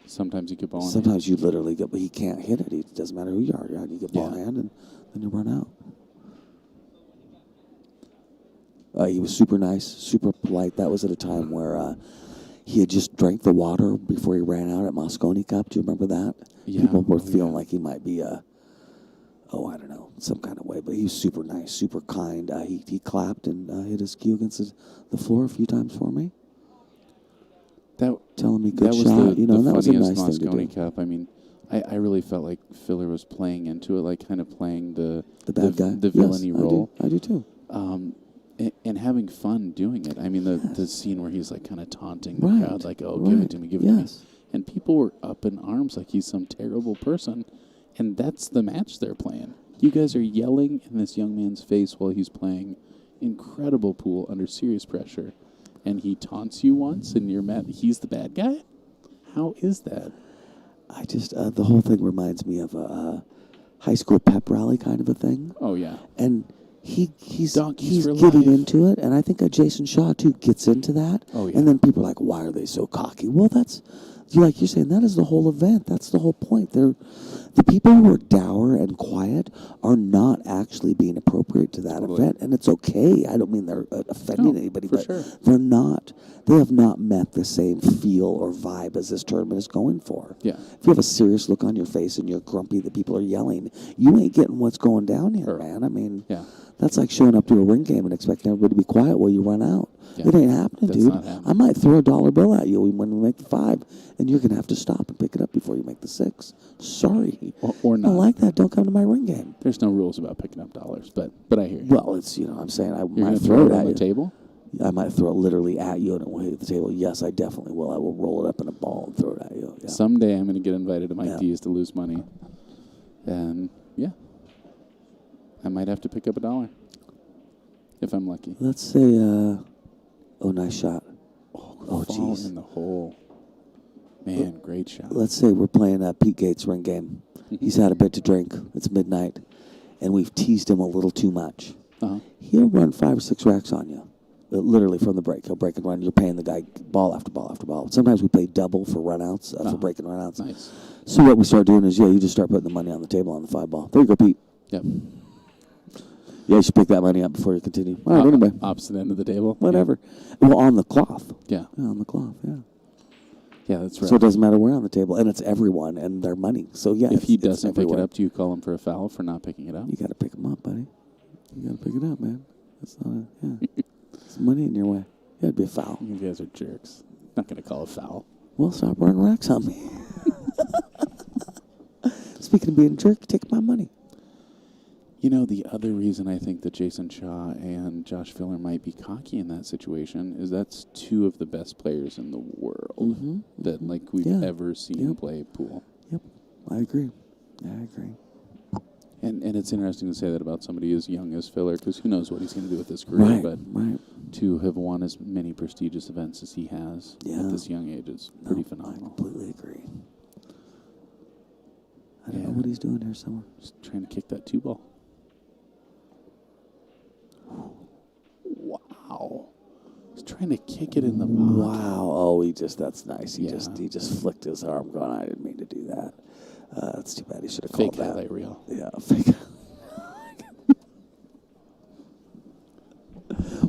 sometimes you get ball in hand.
Sometimes you literally get, but he can't hit it. It doesn't matter who you are. You get ball in hand, and then you run out. He was super nice, super polite. That was at a time where he had just drank the water before he ran out at Moscone Cup. Do you remember that?
Yeah.
People were feeling like he might be I don't know, some kind of way. But he was super nice, super kind. He clapped and hit his cue against the floor a few times for me. Telling me good
that was
shot.
The
that was a
funniest
nice thing to
Moscone
do.
Cup. I mean, I really felt like Filler was playing into it, like kind of playing the
bad guy,
the villainy role.
I do too.
And having fun doing it. I mean, the scene where he's like kind of taunting the
Right,
crowd, like, "Oh, give it to me, give it to me," and people were up in arms like he's some terrible person, and that's the match they're playing. You guys are yelling in this young man's face while he's playing incredible pool under serious pressure, and he taunts you once, and you're mad. He's the bad guy. How is that?
I just the whole thing reminds me of a high school pep rally kind of a thing.
Oh yeah,
and he's
Donkeys for
getting
life.
into it, and I think Jason Shaw too gets into that.
Oh, yeah.
And then people are like, "Why are they so cocky?" Well, that's like you're saying. That is the whole event. That's the whole point. The people who are dour and quiet are not actually being appropriate to that event, and it's okay. I don't mean they're offending anybody, but they're not. They have not met the same feel or vibe as this tournament is going for.
Yeah.
If you have a serious look on your face and you're grumpy that people are yelling, you ain't getting what's going down here, man. I mean, that's like showing up to a ring game and expecting everybody to be quiet while you run out. Yeah. It ain't happening, dude. I might throw a $1 bill at you when we make the 5, and you're going to have to stop and pick it up before you make the 6. Sorry.
Or not.
I like that. Don't come to my ring game.
There's no rules about picking up dollars, but I hear you.
Well, it's, I'm saying I
You're
might
throw it
at
on
you.
the table?
I might throw it literally at you and it will hit the table. Yes, I definitely will. I will roll it up in a ball and throw it at you. Yeah.
Someday I'm going to get invited to Mike D's to lose money. And, I might have to pick up $1 if I'm lucky.
Let's say, nice shot. Oh,
jeez. In the hole. Man, great shot.
Let's say we're playing Pete Gates' ring game. He's had a bit to drink. It's midnight. And we've teased him a little too much. He'll run 5 or 6 racks on you. Literally from the break. He'll break and run. You're paying the guy ball after ball after ball. Sometimes we play double for runouts, for break and runouts.
Nice.
So what we start doing is, you just start putting the money on the table on the 5 ball. There you go, Pete.
Yep.
Yeah, you should pick that money up before you continue. All right, anyway.
Opposite end of the table.
Whatever. Yeah. Well, on the cloth.
Yeah.
On the cloth,
Yeah, that's right.
So it doesn't matter where on the table. And it's everyone and their money. So,
if he doesn't pick it up, do you call him for a foul for not picking it up?
You got to pick him up, buddy. You got to pick it up, man. That's not It's money in your way. Yeah, it'd be a foul.
You guys are jerks. Not going to call a foul.
Well, stop running racks on me. Speaking of being a jerk, take my money.
You know, the other reason I think that Jason Shaw and Josh Filler might be cocky in that situation is that's 2 of the best players in the world that we've ever seen play pool. Yep,
I agree.
And it's interesting to say that about somebody as young as Filler, because who knows what he's going to do with his career. But to have won as many prestigious events as he has at this young age is pretty phenomenal.
I completely agree. I don't know what he's doing here somewhere.
Just trying to kick that 2 ball. Wow. He's trying to kick it in the pocket.
Wow. Oh, that's nice. He just flicked his arm going, I didn't mean to do that. That's too bad. He should have called that.
Fake highlight reel.
Yeah, fake.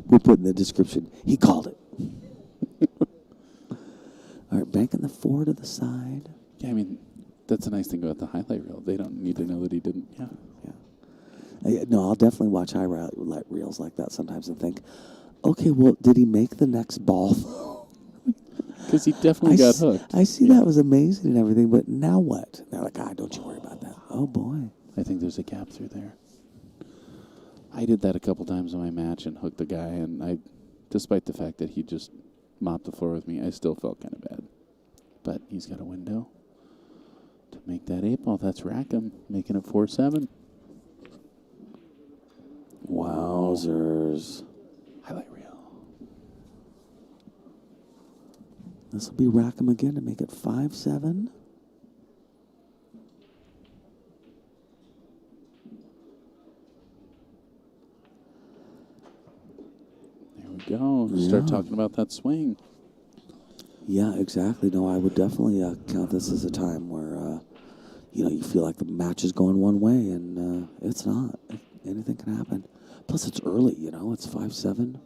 We'll put in the description. He called it. All right, banking the 4 to the side.
Yeah, I mean, that's a nice thing about the highlight reel. They don't need to know that he didn't. Yeah.
No, I'll definitely watch highlight reels like that sometimes and think, okay, well, did he make the next ball?
Because he definitely got hooked.
I see that was amazing and everything, but now what? They're like, don't you worry about that. Oh, boy.
I think there's a gap through there. I did that a couple times in my match and hooked the guy, and despite the fact that he just mopped the floor with me, I still felt kind of bad. But he's got a window to make that 8 ball. That's Rackham, making it 4-7.
Wowzers.
Highlight reel.
This will be Rackham again to make it 5-7.
There we go. Start talking about that swing.
Yeah, exactly. No, I would definitely count this as a time where, you feel like the match is going one way, and it's not. Anything can happen. Plus, it's early, It's 5-7.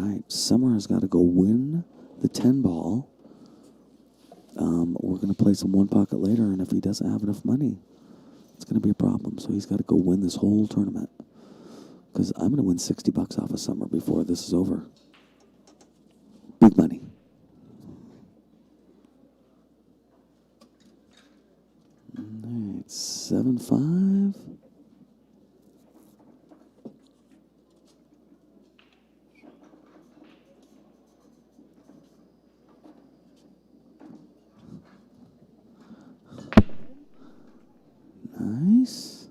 right. Summer has got to go win the 10 ball. We're going to place him one pocket later, and if he doesn't have enough money, it's going to be a problem. So he's got to go win this whole tournament. Because I'm going to win $60 off of Summer before this is over. Big money. All right, 7-5. Nice.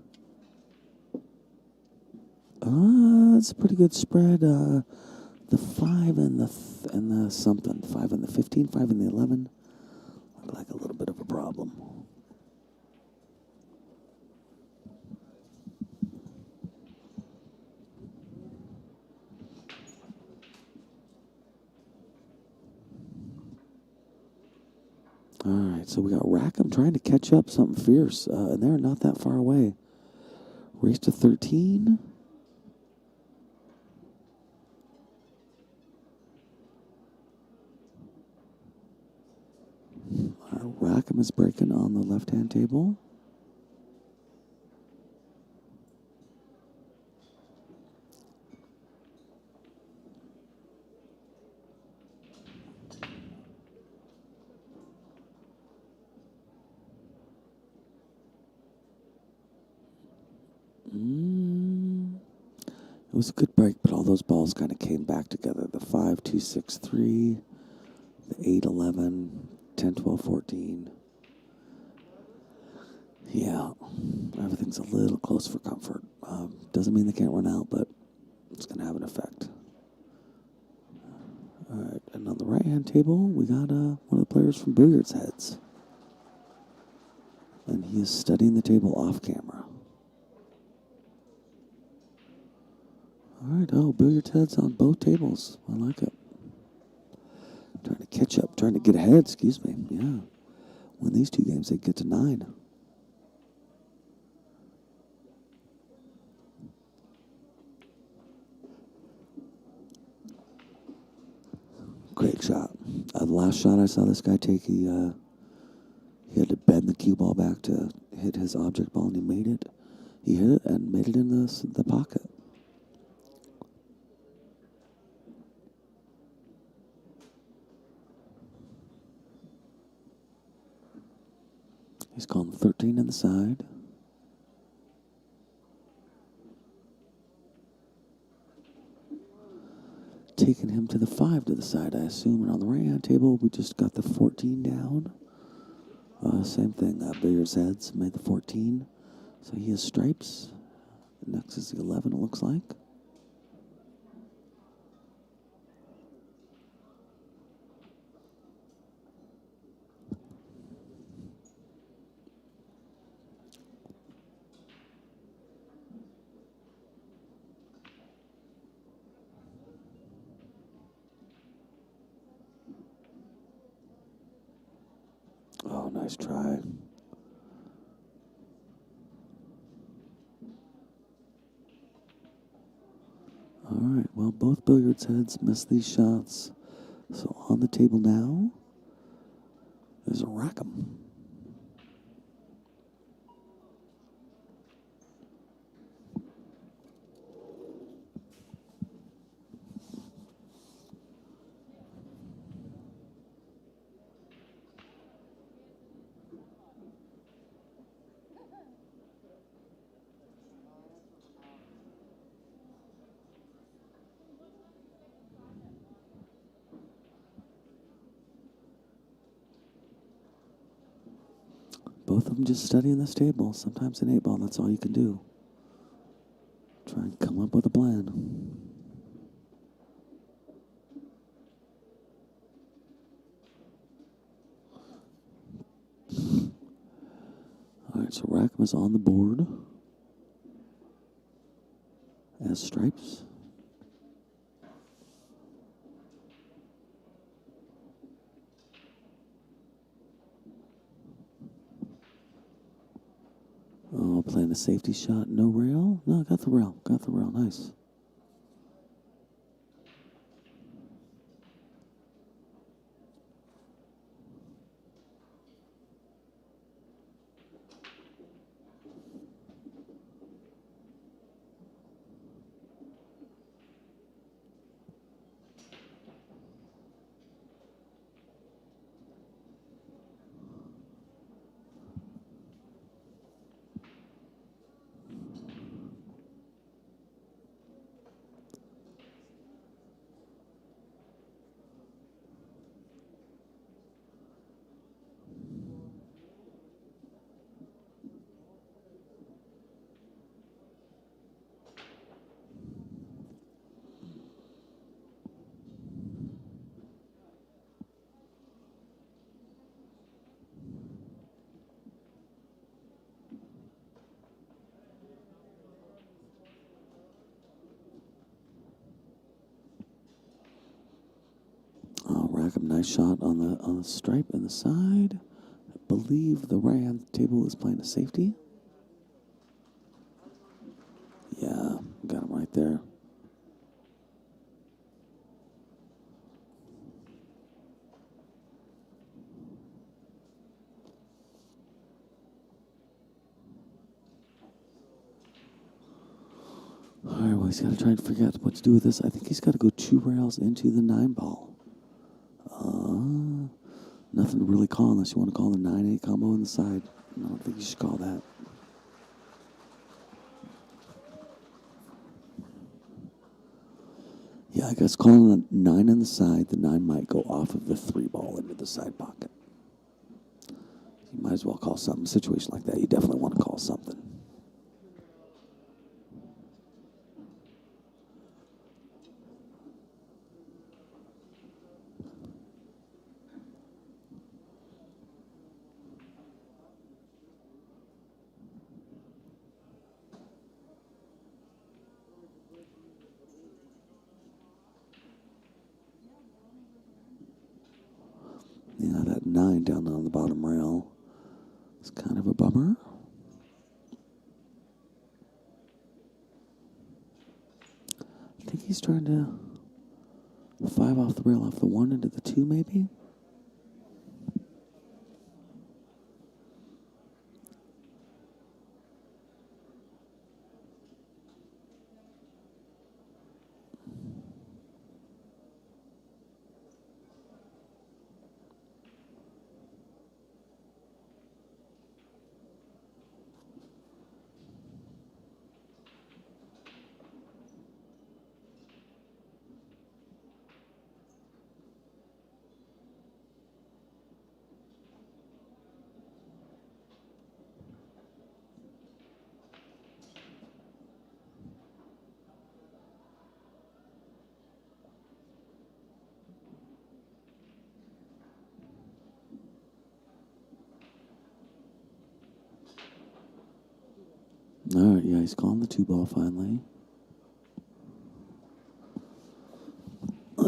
It's a pretty good spread. The 5 and the something. 5 and the 15, 5 and the 11. Look like a little bit of a problem. All right, so we got Rackham trying to catch up something fierce, and they're not that far away. Race to 13. Rackham is breaking on the left-hand table. It was a good break, but all those balls kind of came back together. The 5, 2, 6, 3, the 8, 11, 10, 12, 14. Yeah, everything's a little close for comfort. Doesn't mean they can't run out, but it's going to have an effect. All right, and on the right-hand table, we got one of the players from Billiards Heads. And he is studying the table off camera. All right, Billiards Heads on both tables. I like it. Trying to catch up, trying to get ahead, excuse me. Yeah. Win these two games, they get to 9. Great shot. The last shot I saw this guy take, he had to bend the cue ball back to hit his object ball, and he made it. He hit it and made it in the pocket. He's calling 13 in the side. Taking him to the 5 to the side, I assume. And on the right-hand table, we just got the 14 down. Same thing. Billiards Heads made the 14. So he has stripes. Next is the 11, it looks like. Oh, nice try. All right, well, both Billiards Heads missed these shots. So on the table now is a Rackham. Both of them just studying this table. Sometimes an 8 ball, that's all you can do. Try and come up with a plan. All right, so Rackham is on the board as stripes. Oh, playing a safety shot, no rail? No, got the rail, nice. Jacob, nice shot on the stripe and the side. I believe the right hand table is playing a safety. Yeah, got him right there. All right, well, he's got to try and figure out what to do with this. I think he's got to go 2 rails into the 9 ball. Nothing to really call unless you want to call the 9-8 combo in the side. I don't think you should call that. Yeah, I guess calling a 9 in the side, the 9 might go off of the 3 ball into the side pocket. You might as well call something. A situation like that, you definitely want to call something. Yeah, that 9 down on the bottom rail is kind of a bummer. I think he's trying to 5 off the rail, off the 1 into the 2, maybe? All right, yeah, he's calling the 2 ball finally.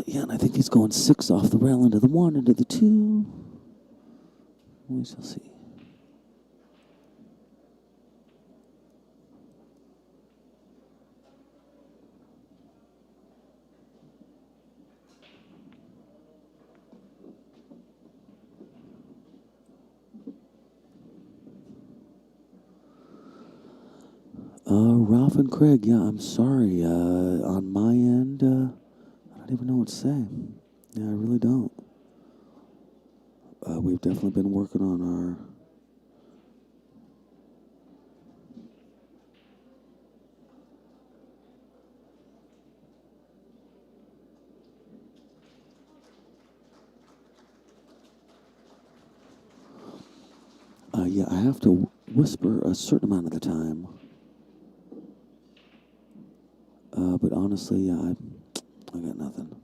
Yeah, and I think he's going 6 off the rail into the 1, into the 2. We shall see. Ralph and Craig, yeah, I'm sorry. On my end, I don't even know what to say. Yeah, I really don't. We've definitely been working on our... yeah, I have to whisper a certain amount of the time. But honestly, yeah, I got nothing.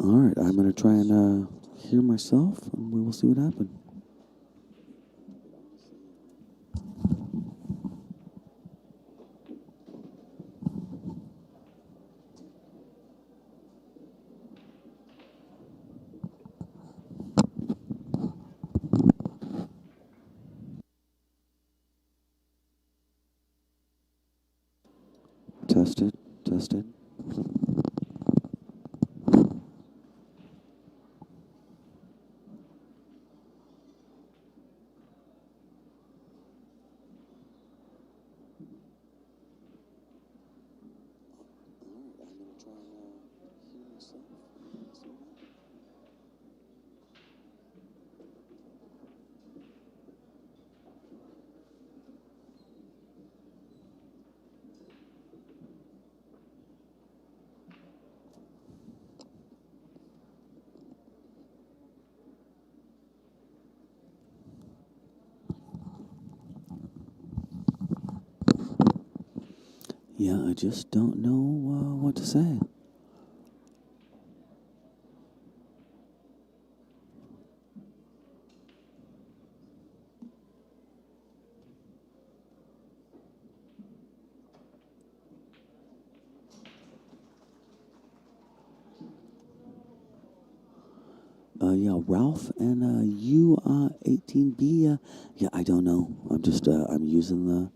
All right, I'm going to try and hear myself, and we will see what happens. Tested, tested. Yeah, I just don't know what to say. Yeah, Ralph and you 18B. Yeah, I don't know. I'm just I'm using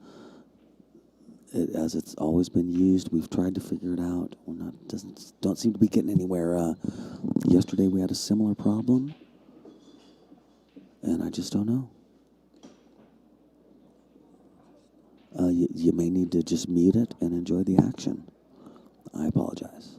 it as it's always been used. We've tried to figure it out. We're not don't seem to be getting anywhere. Yesterday we had a similar problem, and I just don't know. You may need to just mute it and enjoy the action. I apologize.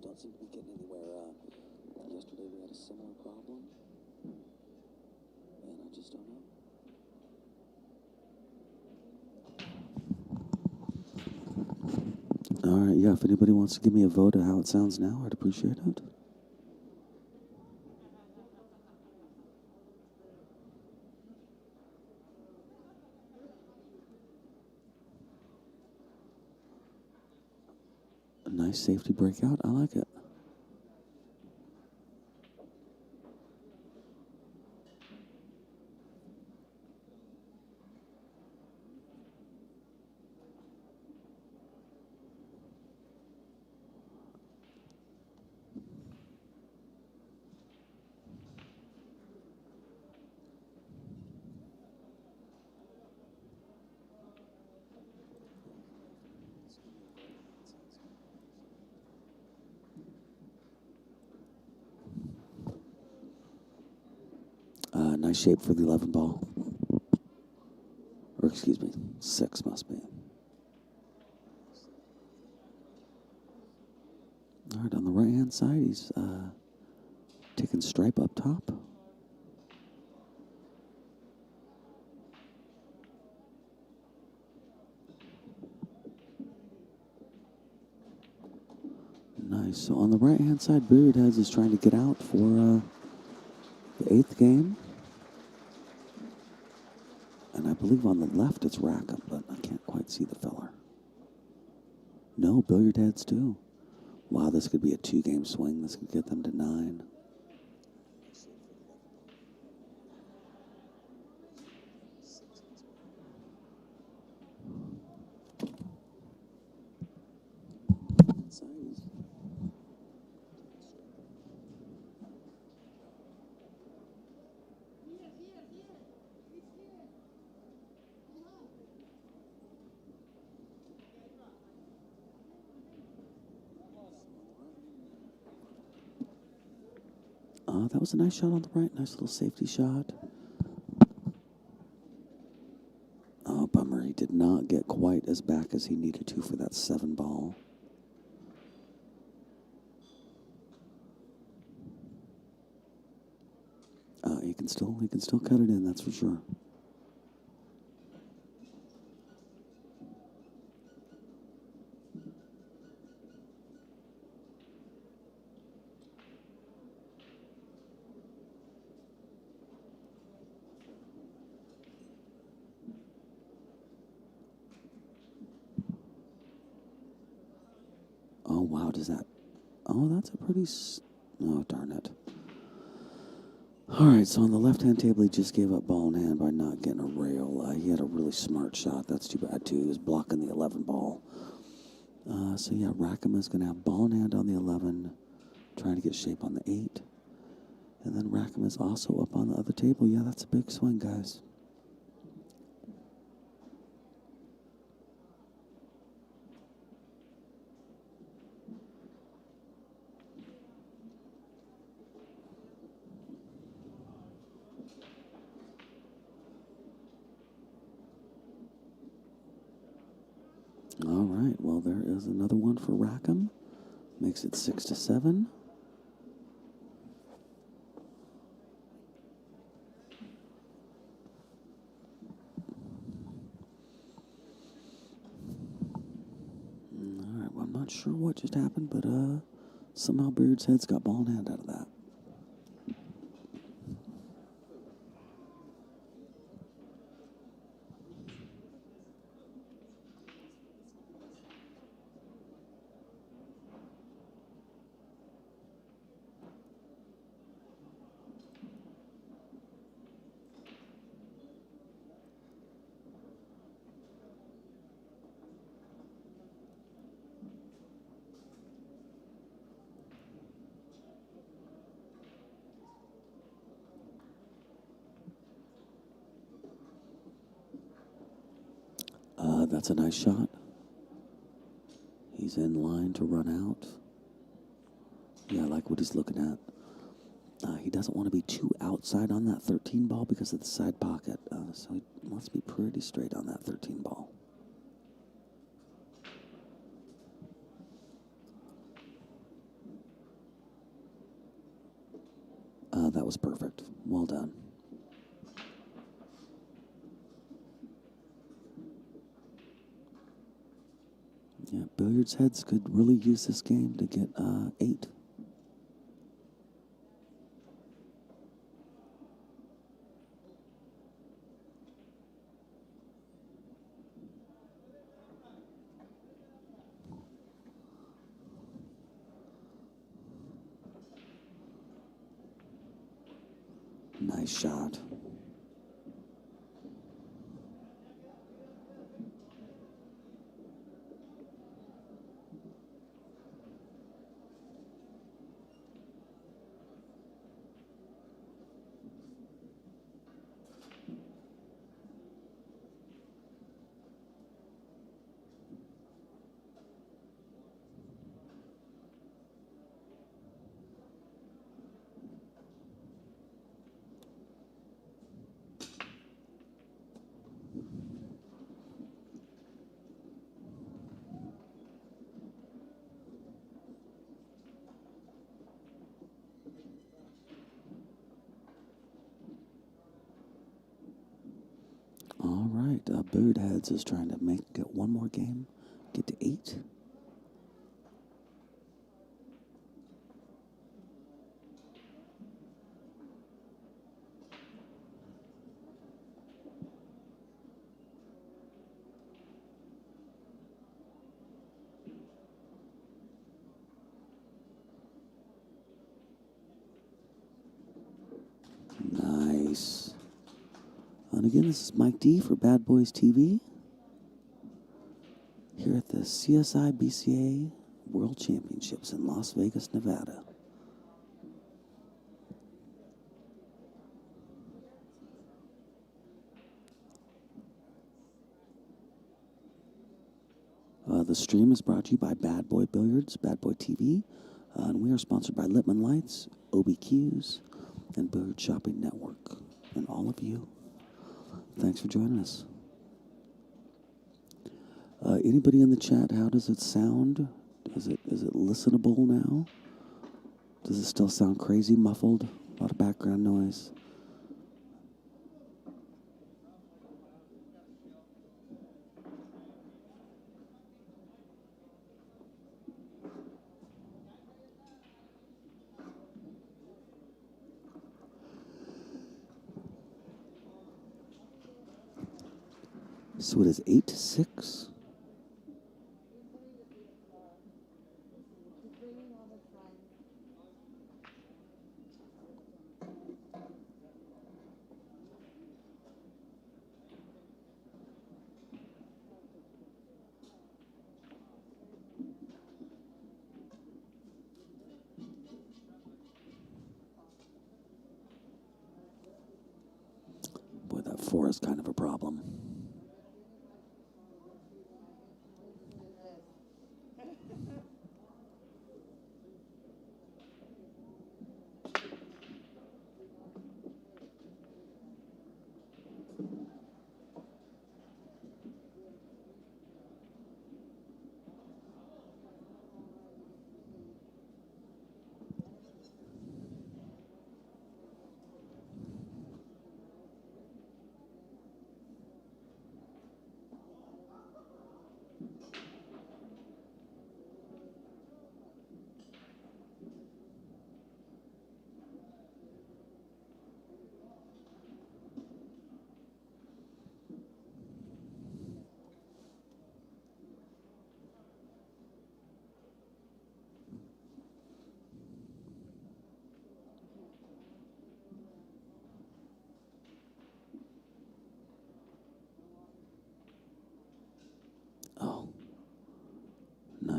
Don't seem to be getting anywhere. Yesterday we had a similar problem, and I just don't know. All right, yeah, if anybody wants to give me a vote of how it sounds now, I'd appreciate it. A nice safety breakout. I like it. Nice shape for the 11 ball. Or excuse me, 6 must be. All right, on the right-hand side, he's taking stripe up top. Nice. So on the right-hand side, Billiard Heads is trying to get out for the 8th game. And I believe on the left it's Rackham, but I can't quite see the feller. No, Billiard Heads too. Wow, this could be a 2-game swing. This could get them to 9. That was a nice shot on the right. Nice little safety shot. Oh, bummer. He did not get quite as back as he needed to for that 7 ball. He can still cut it in, that's for sure. Oh, wow, does that... Oh, that's a pretty... Oh, darn it. All right, so on the left-hand table, he just gave up ball in hand by not getting a rail. He had a really smart shot. That's too bad, too. He was blocking the 11 ball. So, yeah, Rackham is going to have ball in hand on the 11, trying to get shape on the 8. And then Rackham is also up on the other table. Yeah, that's a big swing, guys. All right, well, there is another one for Rackham. Makes it 6-7. All right, well, I'm not sure what just happened, but somehow Billiards Heads got ball in hand out of that. That's a nice shot. He's in line to run out. Yeah, I like what he's looking at. He doesn't want to be too outside on that 13 ball because of the side pocket. So he wants to be pretty straight on that 13 ball. That was perfect. Well done. Yeah, Billiards Heads could really use this game to get 8. Nice shot. All right, Billiard Heads is trying to get one more game, get to 8. Nice. And again, this is Mike D for Bad Boys TV here at the CSI BCA World Championships in Las Vegas, Nevada. The stream is brought to you by Bad Boy Billiards, Bad Boy TV, and we are sponsored by Littman Lights, OBQs, and Billiard Shopping Network. And all of you, thanks for joining us. Anybody in the chat, how does it sound? Is it listenable now? Does it still sound crazy, muffled? A lot of background noise. So it is 8-6. Boy, that 4 is kind of a problem.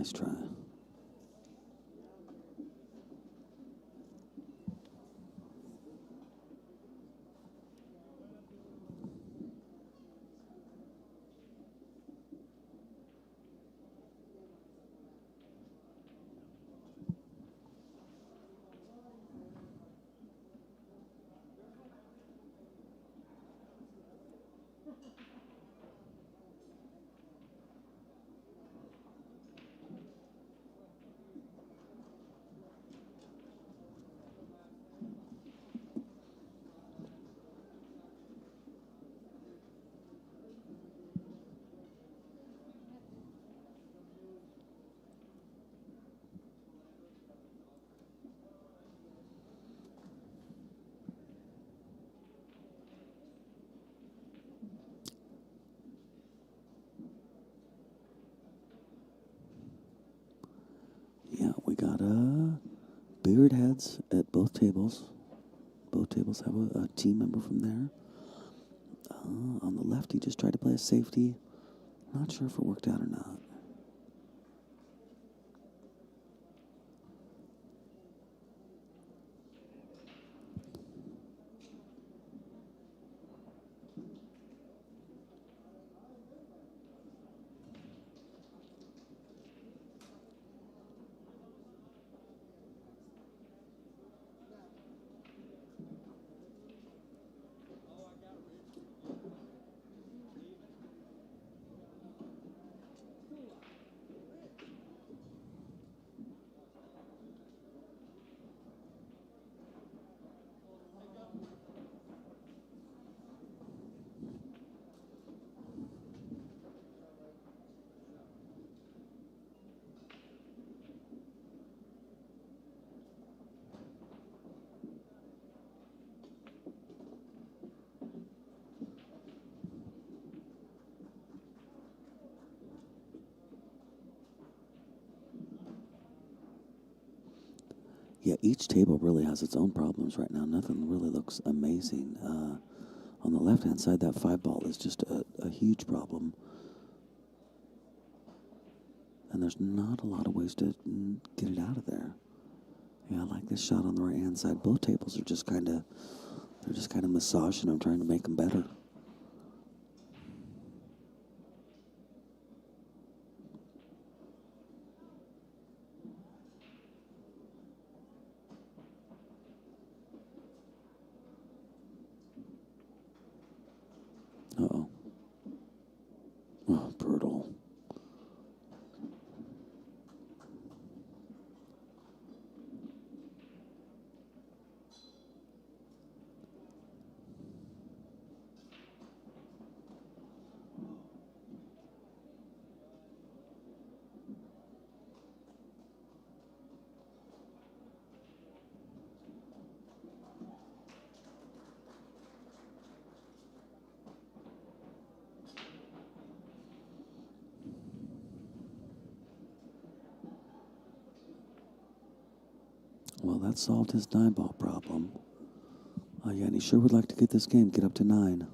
Nice try. Yeah, we got Billiard heads at both tables. Both tables have a team member from there. On the left, he just tried to play a safety. Not sure if it worked out or not. Yeah, each table really has its own problems right now. Nothing really looks amazing. On the left-hand side, that 5 ball is just a huge problem. And there's not a lot of ways to get it out of there. Yeah, I like this shot on the right-hand side. Both tables are just kind of, they're just kind of massaging them, trying to make them better. Uh-oh. Oh, brutal. Well, that solved his 9-ball problem. Oh, yeah, and he sure would like to get this game, get up to 9.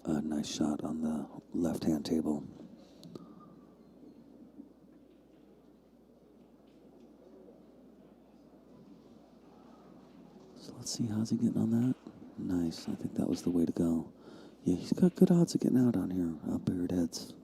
A nice shot on the left-hand table. So let's see, how's he getting on that? Nice, I think that was the way to go. Yeah, he's got good odds of getting out on here, Billiard heads.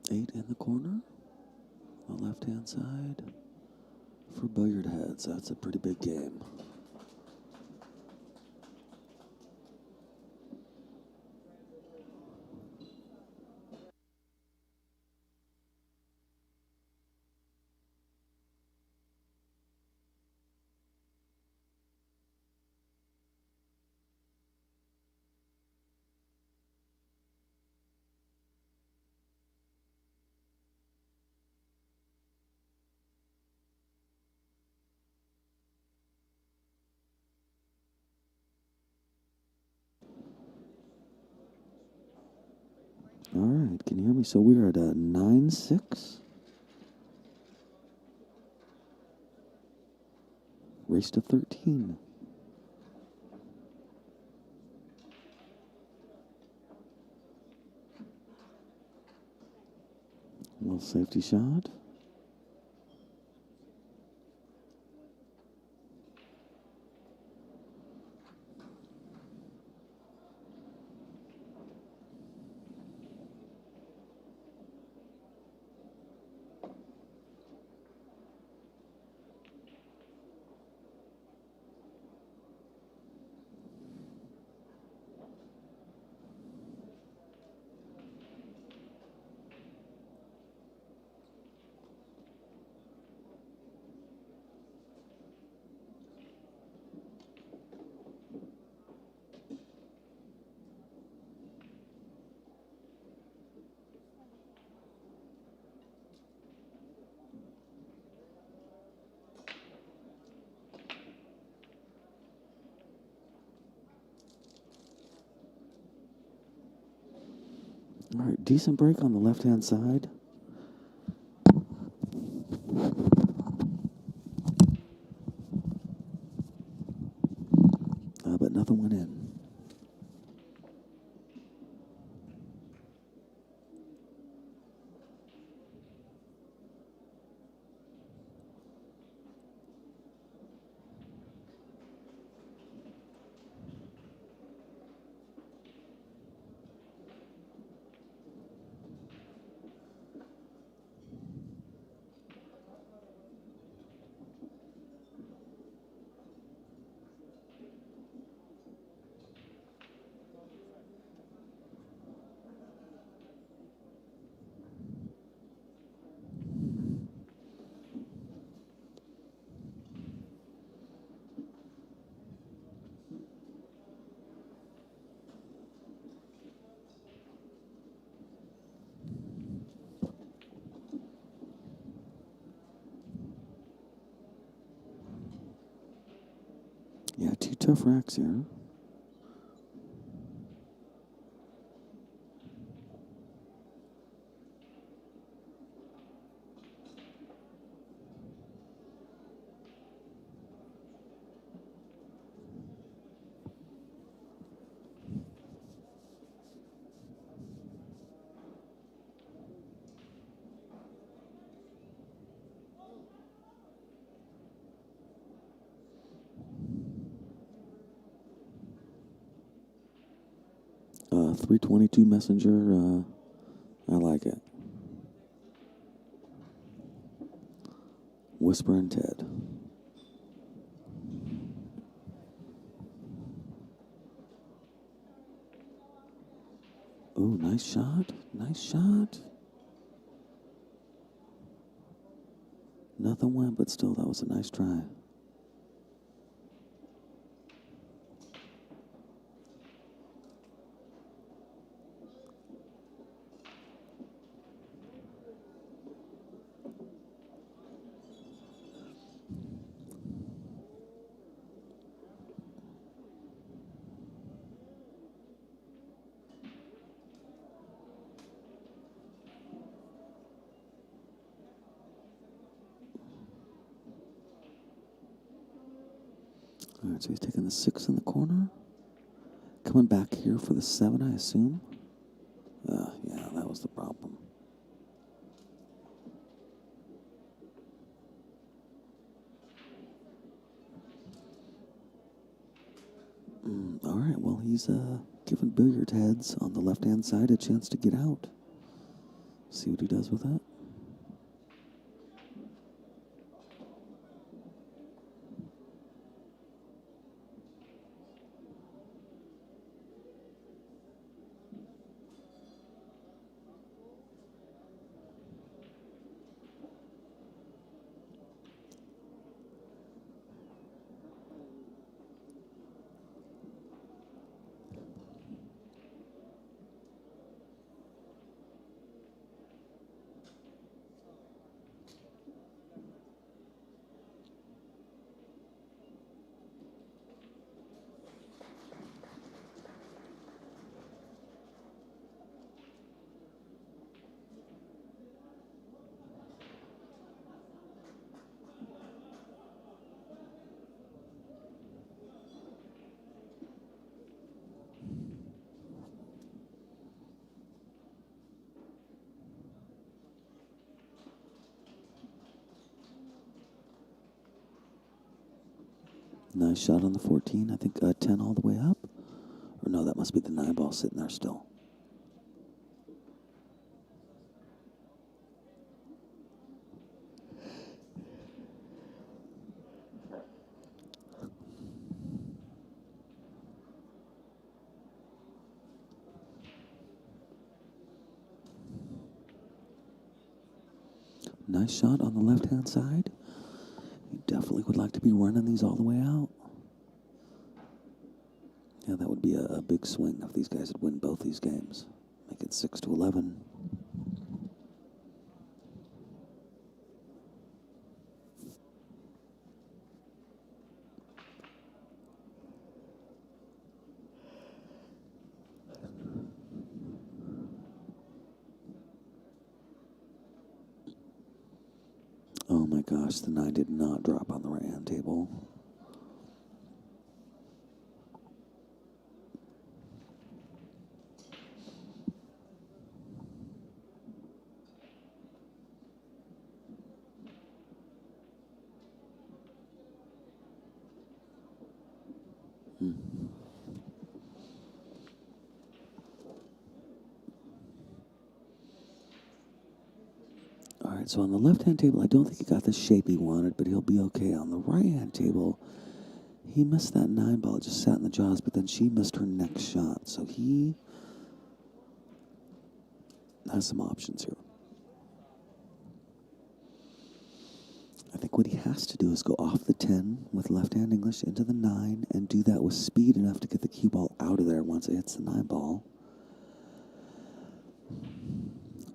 Eight in the corner, on the left-hand side. for billiard heads. That's a pretty big game. All right, can you hear me? So we're at a 9-6. Race to 13. A little safety shot. All right, decent break on the left-hand side. But nothing went in. Yeah, two tough racks here. Uh, 322 Messenger, I like it. Whisper and Ted. Oh, nice shot. Nice shot. Nothing went, but still, that was a nice try. All right, so he's taking the 6 in the corner. Coming back here for the 7, I assume. Yeah, that was the problem. All right, well, he's giving billiard heads on the left-hand side a chance to get out. See what he does with that. Nice shot on the 14. I think 10 all the way up. Or no, that must be the 9 ball sitting there still. Nice shot on the left-hand side. You definitely would like to be running these all the way out. Yeah, that would be a big swing if these guys would win both these games. Make it 6-11. Oh my gosh, the 9 did not drop on the right-hand table. All right, so on the left-hand table, I don't think he got the shape he wanted, but he'll be okay. On the right-hand table, he missed that 9 ball. It just sat in the jaws, but then she missed her next shot. So he has some options here. I think what he has to do is go off the 10 with left-hand English into the 9 and do that with speed enough to get the cue ball out of there once it hits the 9 ball.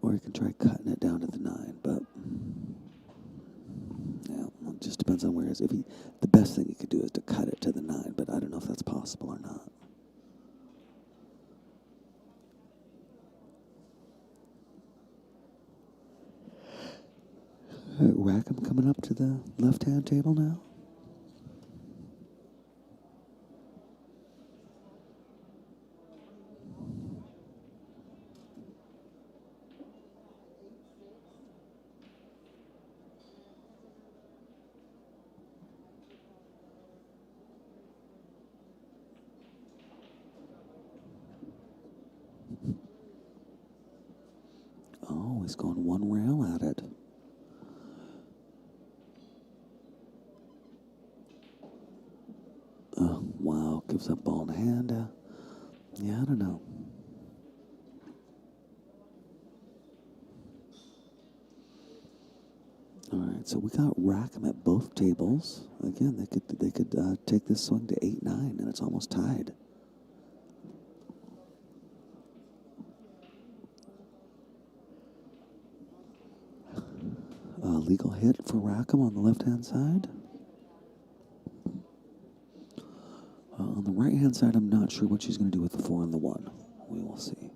Or you can try cutting it down to the 9, but yeah, it just depends on where it is. The best thing he could do is to cut it to the 9, but I don't know if that's possible or not. All right, Rackham coming up to the left-hand table now. Oh, he's going one rail at it. Oh, wow, gives up ball in hand. Yeah, I don't know. All right, so we got Rackham at both tables. Again, they could take this swing to 8-9, and it's almost tied. Legal hit for Rackham on the left-hand side. On the right-hand side, I'm not sure what she's going to do with the 4 and the 1. We will see.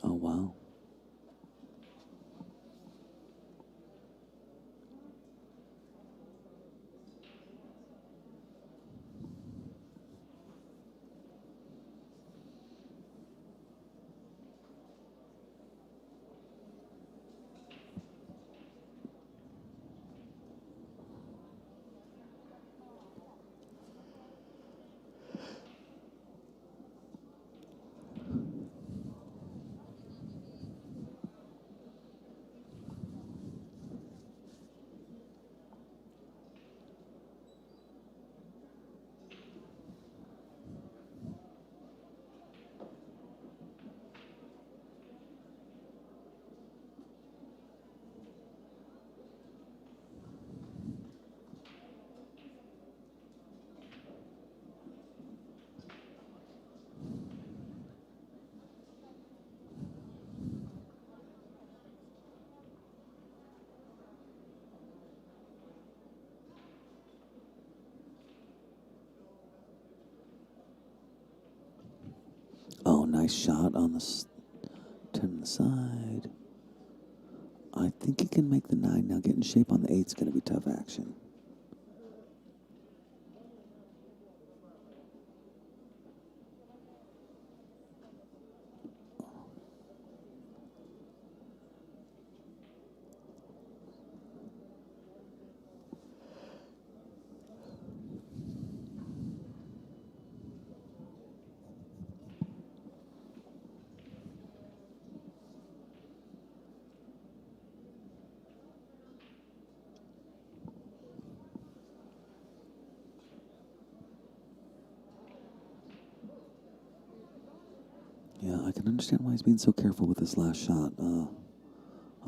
Oh, wow. Oh, nice shot on the 10 on the side. I think he can make the 9. Now getting shape on the 8's going to be tough action. Yeah, I can understand why he's being so careful with this last shot.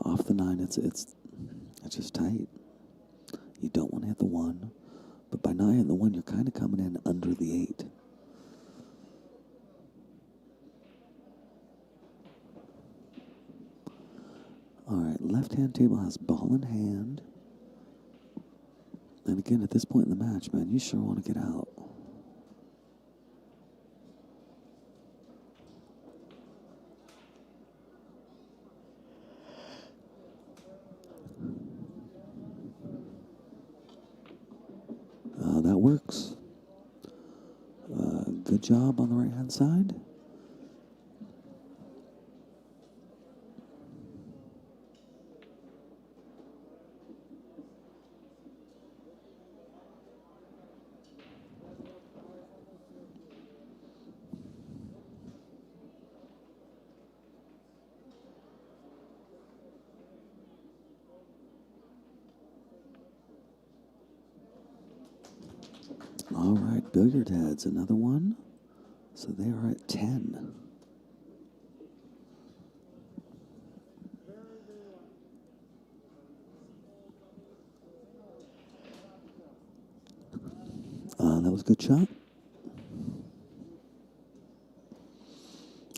Off the 9, it's just tight. You don't want to hit the 1, but by not hitting the 1, you're kind of coming in under the 8. All right, left-hand table has ball in hand. And again, at this point in the match, man, you sure want to get out. That works. Good job on the right-hand side. All right, billiard heads, another one. So they are at 10. That was a good shot.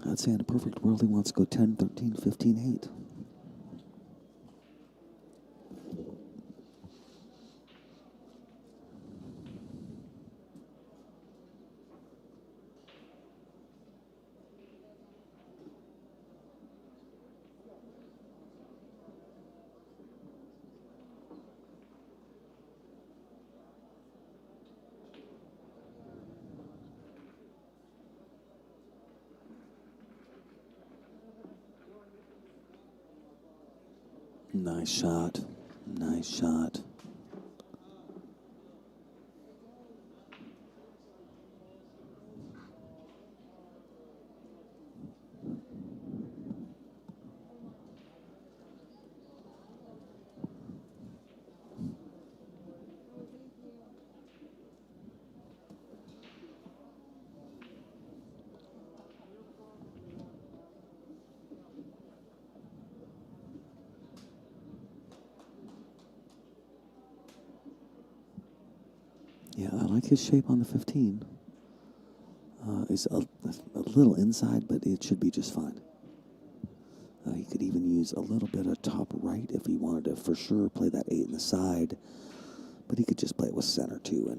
I'd say in a perfect world, he wants to go 10, 13, 15, 8. Nice shot. Nice shot. Yeah, I like his shape on the 15. It's a little inside, but it should be just fine. He could even use a little bit of top right if he wanted to for sure play that 8 in the side. But he could just play it with center too,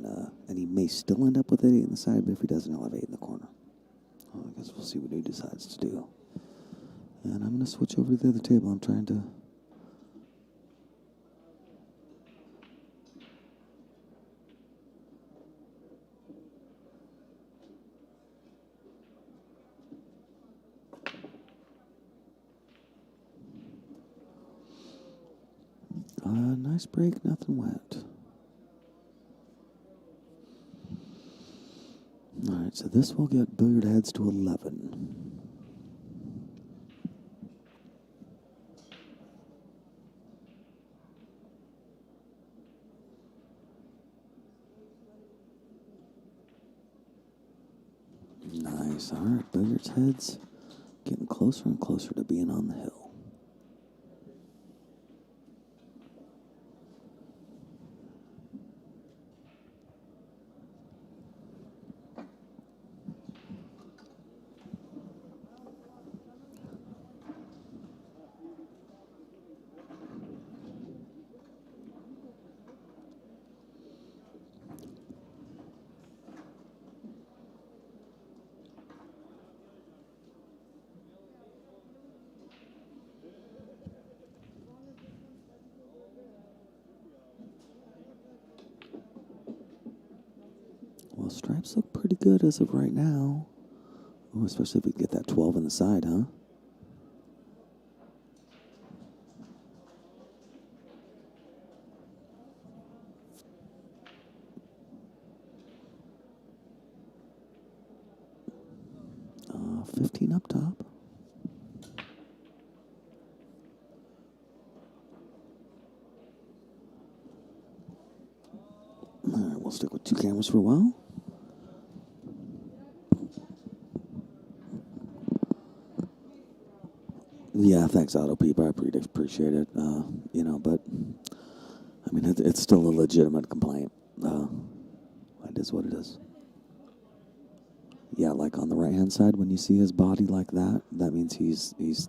and he may still end up with that 8 in the side, but if he doesn't, he'll have 8 in the corner. Well, I guess we'll see what he decides to do. And I'm going to switch over to the other table. I'm trying to... nice break, nothing wet. All right, so this will get billiard heads to 11. Nice. All right, billiards heads getting closer and closer to being on the hill. stripes look pretty good as of right now. Ooh, especially if we get that 12 in the side, huh? Uh, 15 up top. All right, we'll stick with 2 cameras for a while. Yeah, thanks, Auto Peep. I appreciate it. You know, but I mean, it's still a legitimate complaint. It is what it is. Yeah, like on the right-hand side, when you see his body like that, that means he's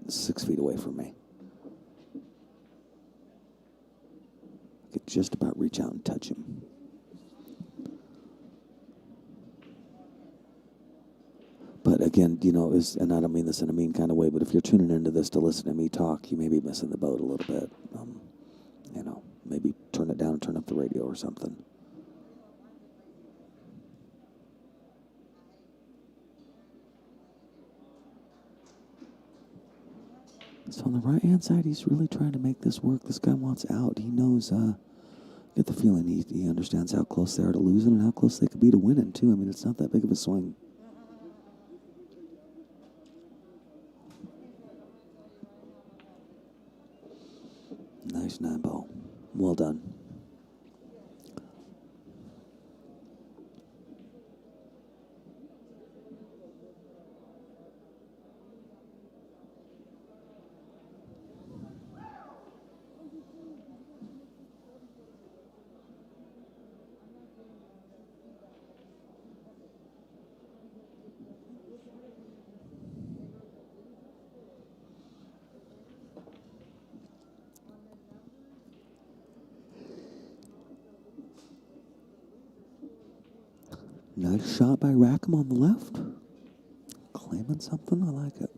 6 feet away from me. I could just about reach out and touch him. But again, you know, and I don't mean this in a mean kind of way, but if you're tuning into this to listen to me talk, you may be missing the boat a little bit. You know, maybe turn it down and turn up the radio or something. So on the right-hand side, he's really trying to make this work. This guy wants out. He knows, get the feeling he understands how close they are to losing and how close they could be to winning, too. I mean, it's not that big of a swing. Nice 9-ball. Well done. Nice shot by Rackham on the left. Claiming something. I like it.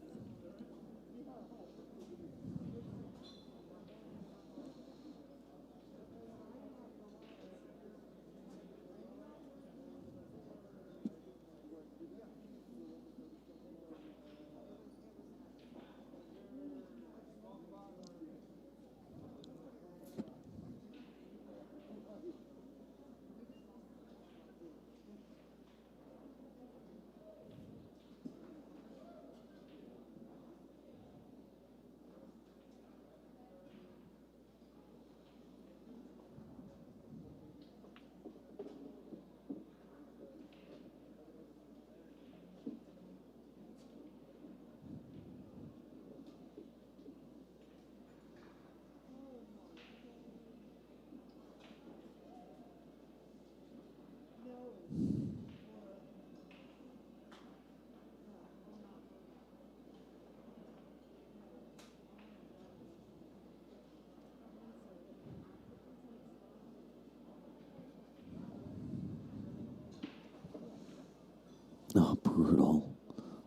Oh, brutal.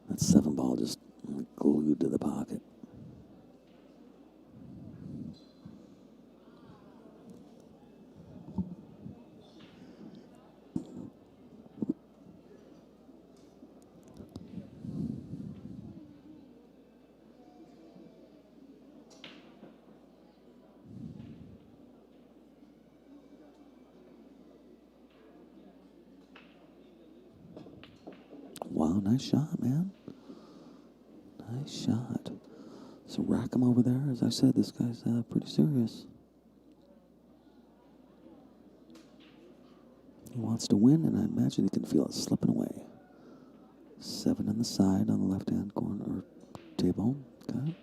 That 7-ball just glued to the pocket. Wow, nice shot, man. Nice shot. So Rackham over there, as I said, this guy's pretty serious. He wants to win, and I imagine he can feel it slipping away. 7 on the side on the left-hand corner or table. Okay.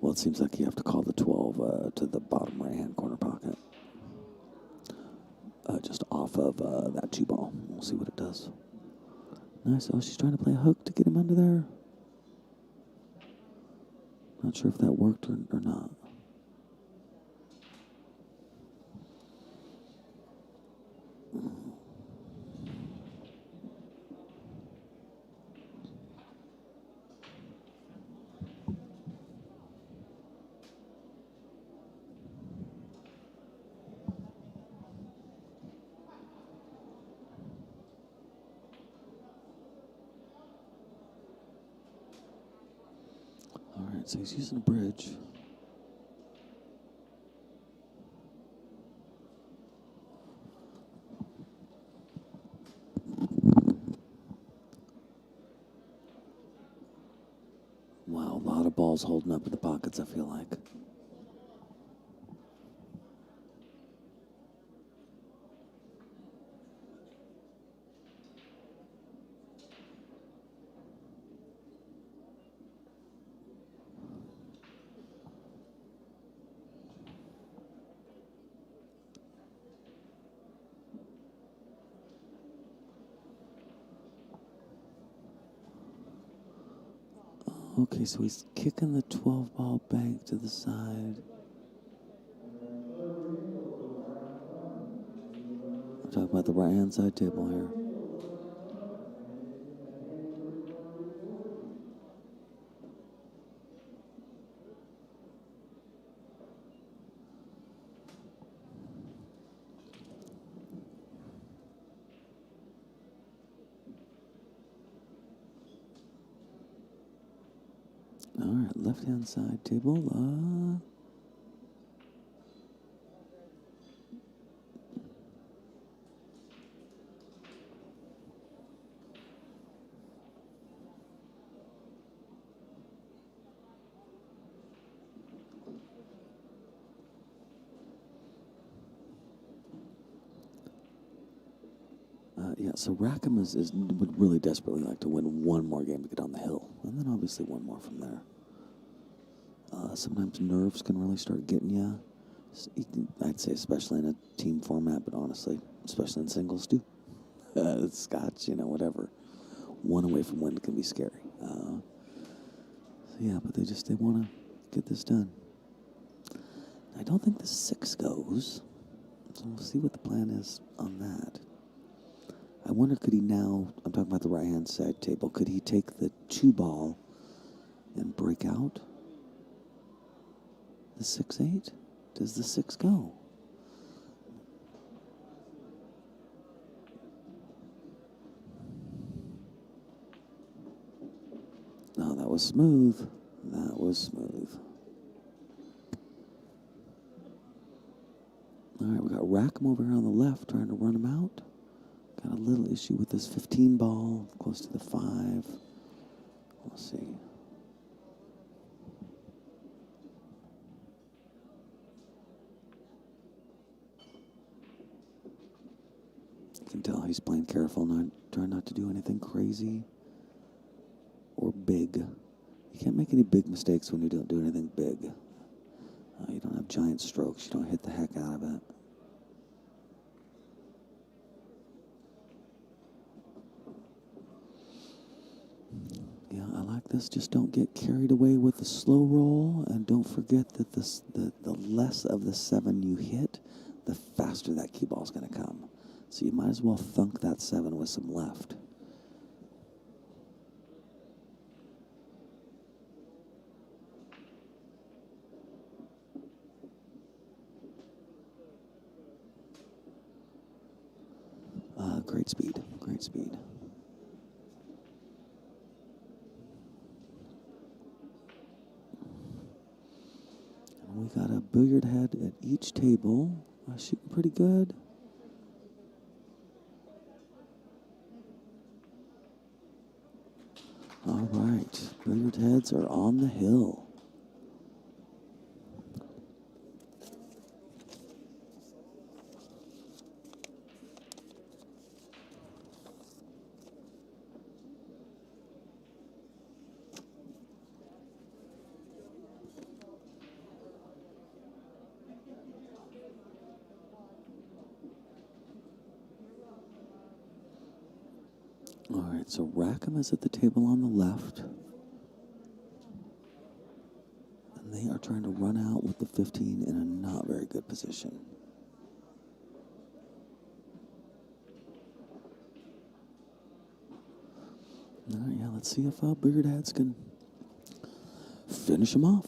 Well, it seems like you have to call the 12 to the bottom right-hand corner pocket. Just off of that 2 ball. We'll see what it does. Nice. Oh, she's trying to play a hook to get him under there. Not sure if that worked or not. All right, so he's using a bridge. Wow, a lot of balls holding up in the pockets, I feel like. Okay, so he's kicking the 12-ball bank to the side. I'm talking about the right-hand side table here. All right, left-hand side table. Yeah, so Rackham would really desperately like to win one more game to get on the hill, and then obviously one more from there. Sometimes nerves can really start getting you. I'd say especially in a team format, but honestly, especially in singles too. Scotch, whatever. One away from win can be scary. So yeah, but they want to get this done. I don't think the 6 goes, so we'll see what the plan is on that. I wonder, could he now, I'm talking about the right-hand side table, could he take the 2-ball and break out the 6-8? Does the 6 go? No, that was smooth. That was smooth. All right, we got Rackham over here on the left trying to run him out. Got a little issue with this 15 ball, close to the 5. We'll see. You can tell he's playing careful, trying not to do anything crazy or big. You can't make any big mistakes when you don't do anything big. You don't have giant strokes. You don't hit the heck out of it. Yeah, I like this. Just don't get carried away with the slow roll, and don't forget that the less of the 7 you hit, the faster that cue ball is going to come. So you might as well thunk that 7 with some left. Great speed, great speed. And we got a billiard head at each table, shooting pretty good. All right, billiard heads are on the hill. All right, so Rackham is at the table on the left. And they are trying to run out with the 15 in a not very good position. All right, yeah, let's see if Billiard Heads can finish them off.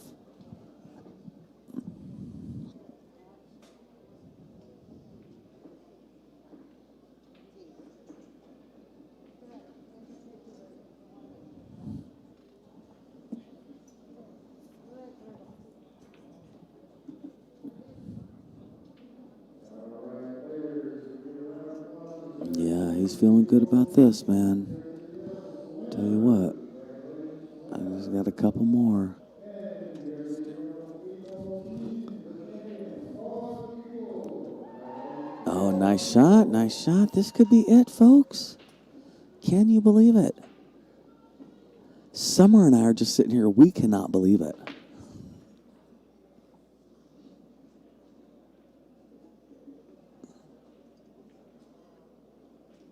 Yeah, he's feeling good about this, man. Tell you what, I just got a couple more. Oh, nice shot, nice shot. This could be it, folks. Can you believe it? Summer and I are just sitting here. We cannot believe it.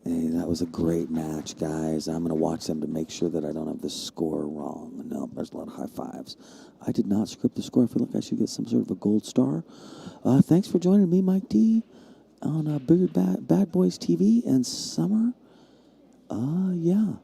Hey, that was a great match, guys. I'm going to watch them to make sure that I don't have the score wrong. No, there's a lot of high fives. I did not script the score. I feel like I should get some sort of a gold star. Thanks for joining me, Mike D, on Billiard Bad Boys TV and Summer. Yeah.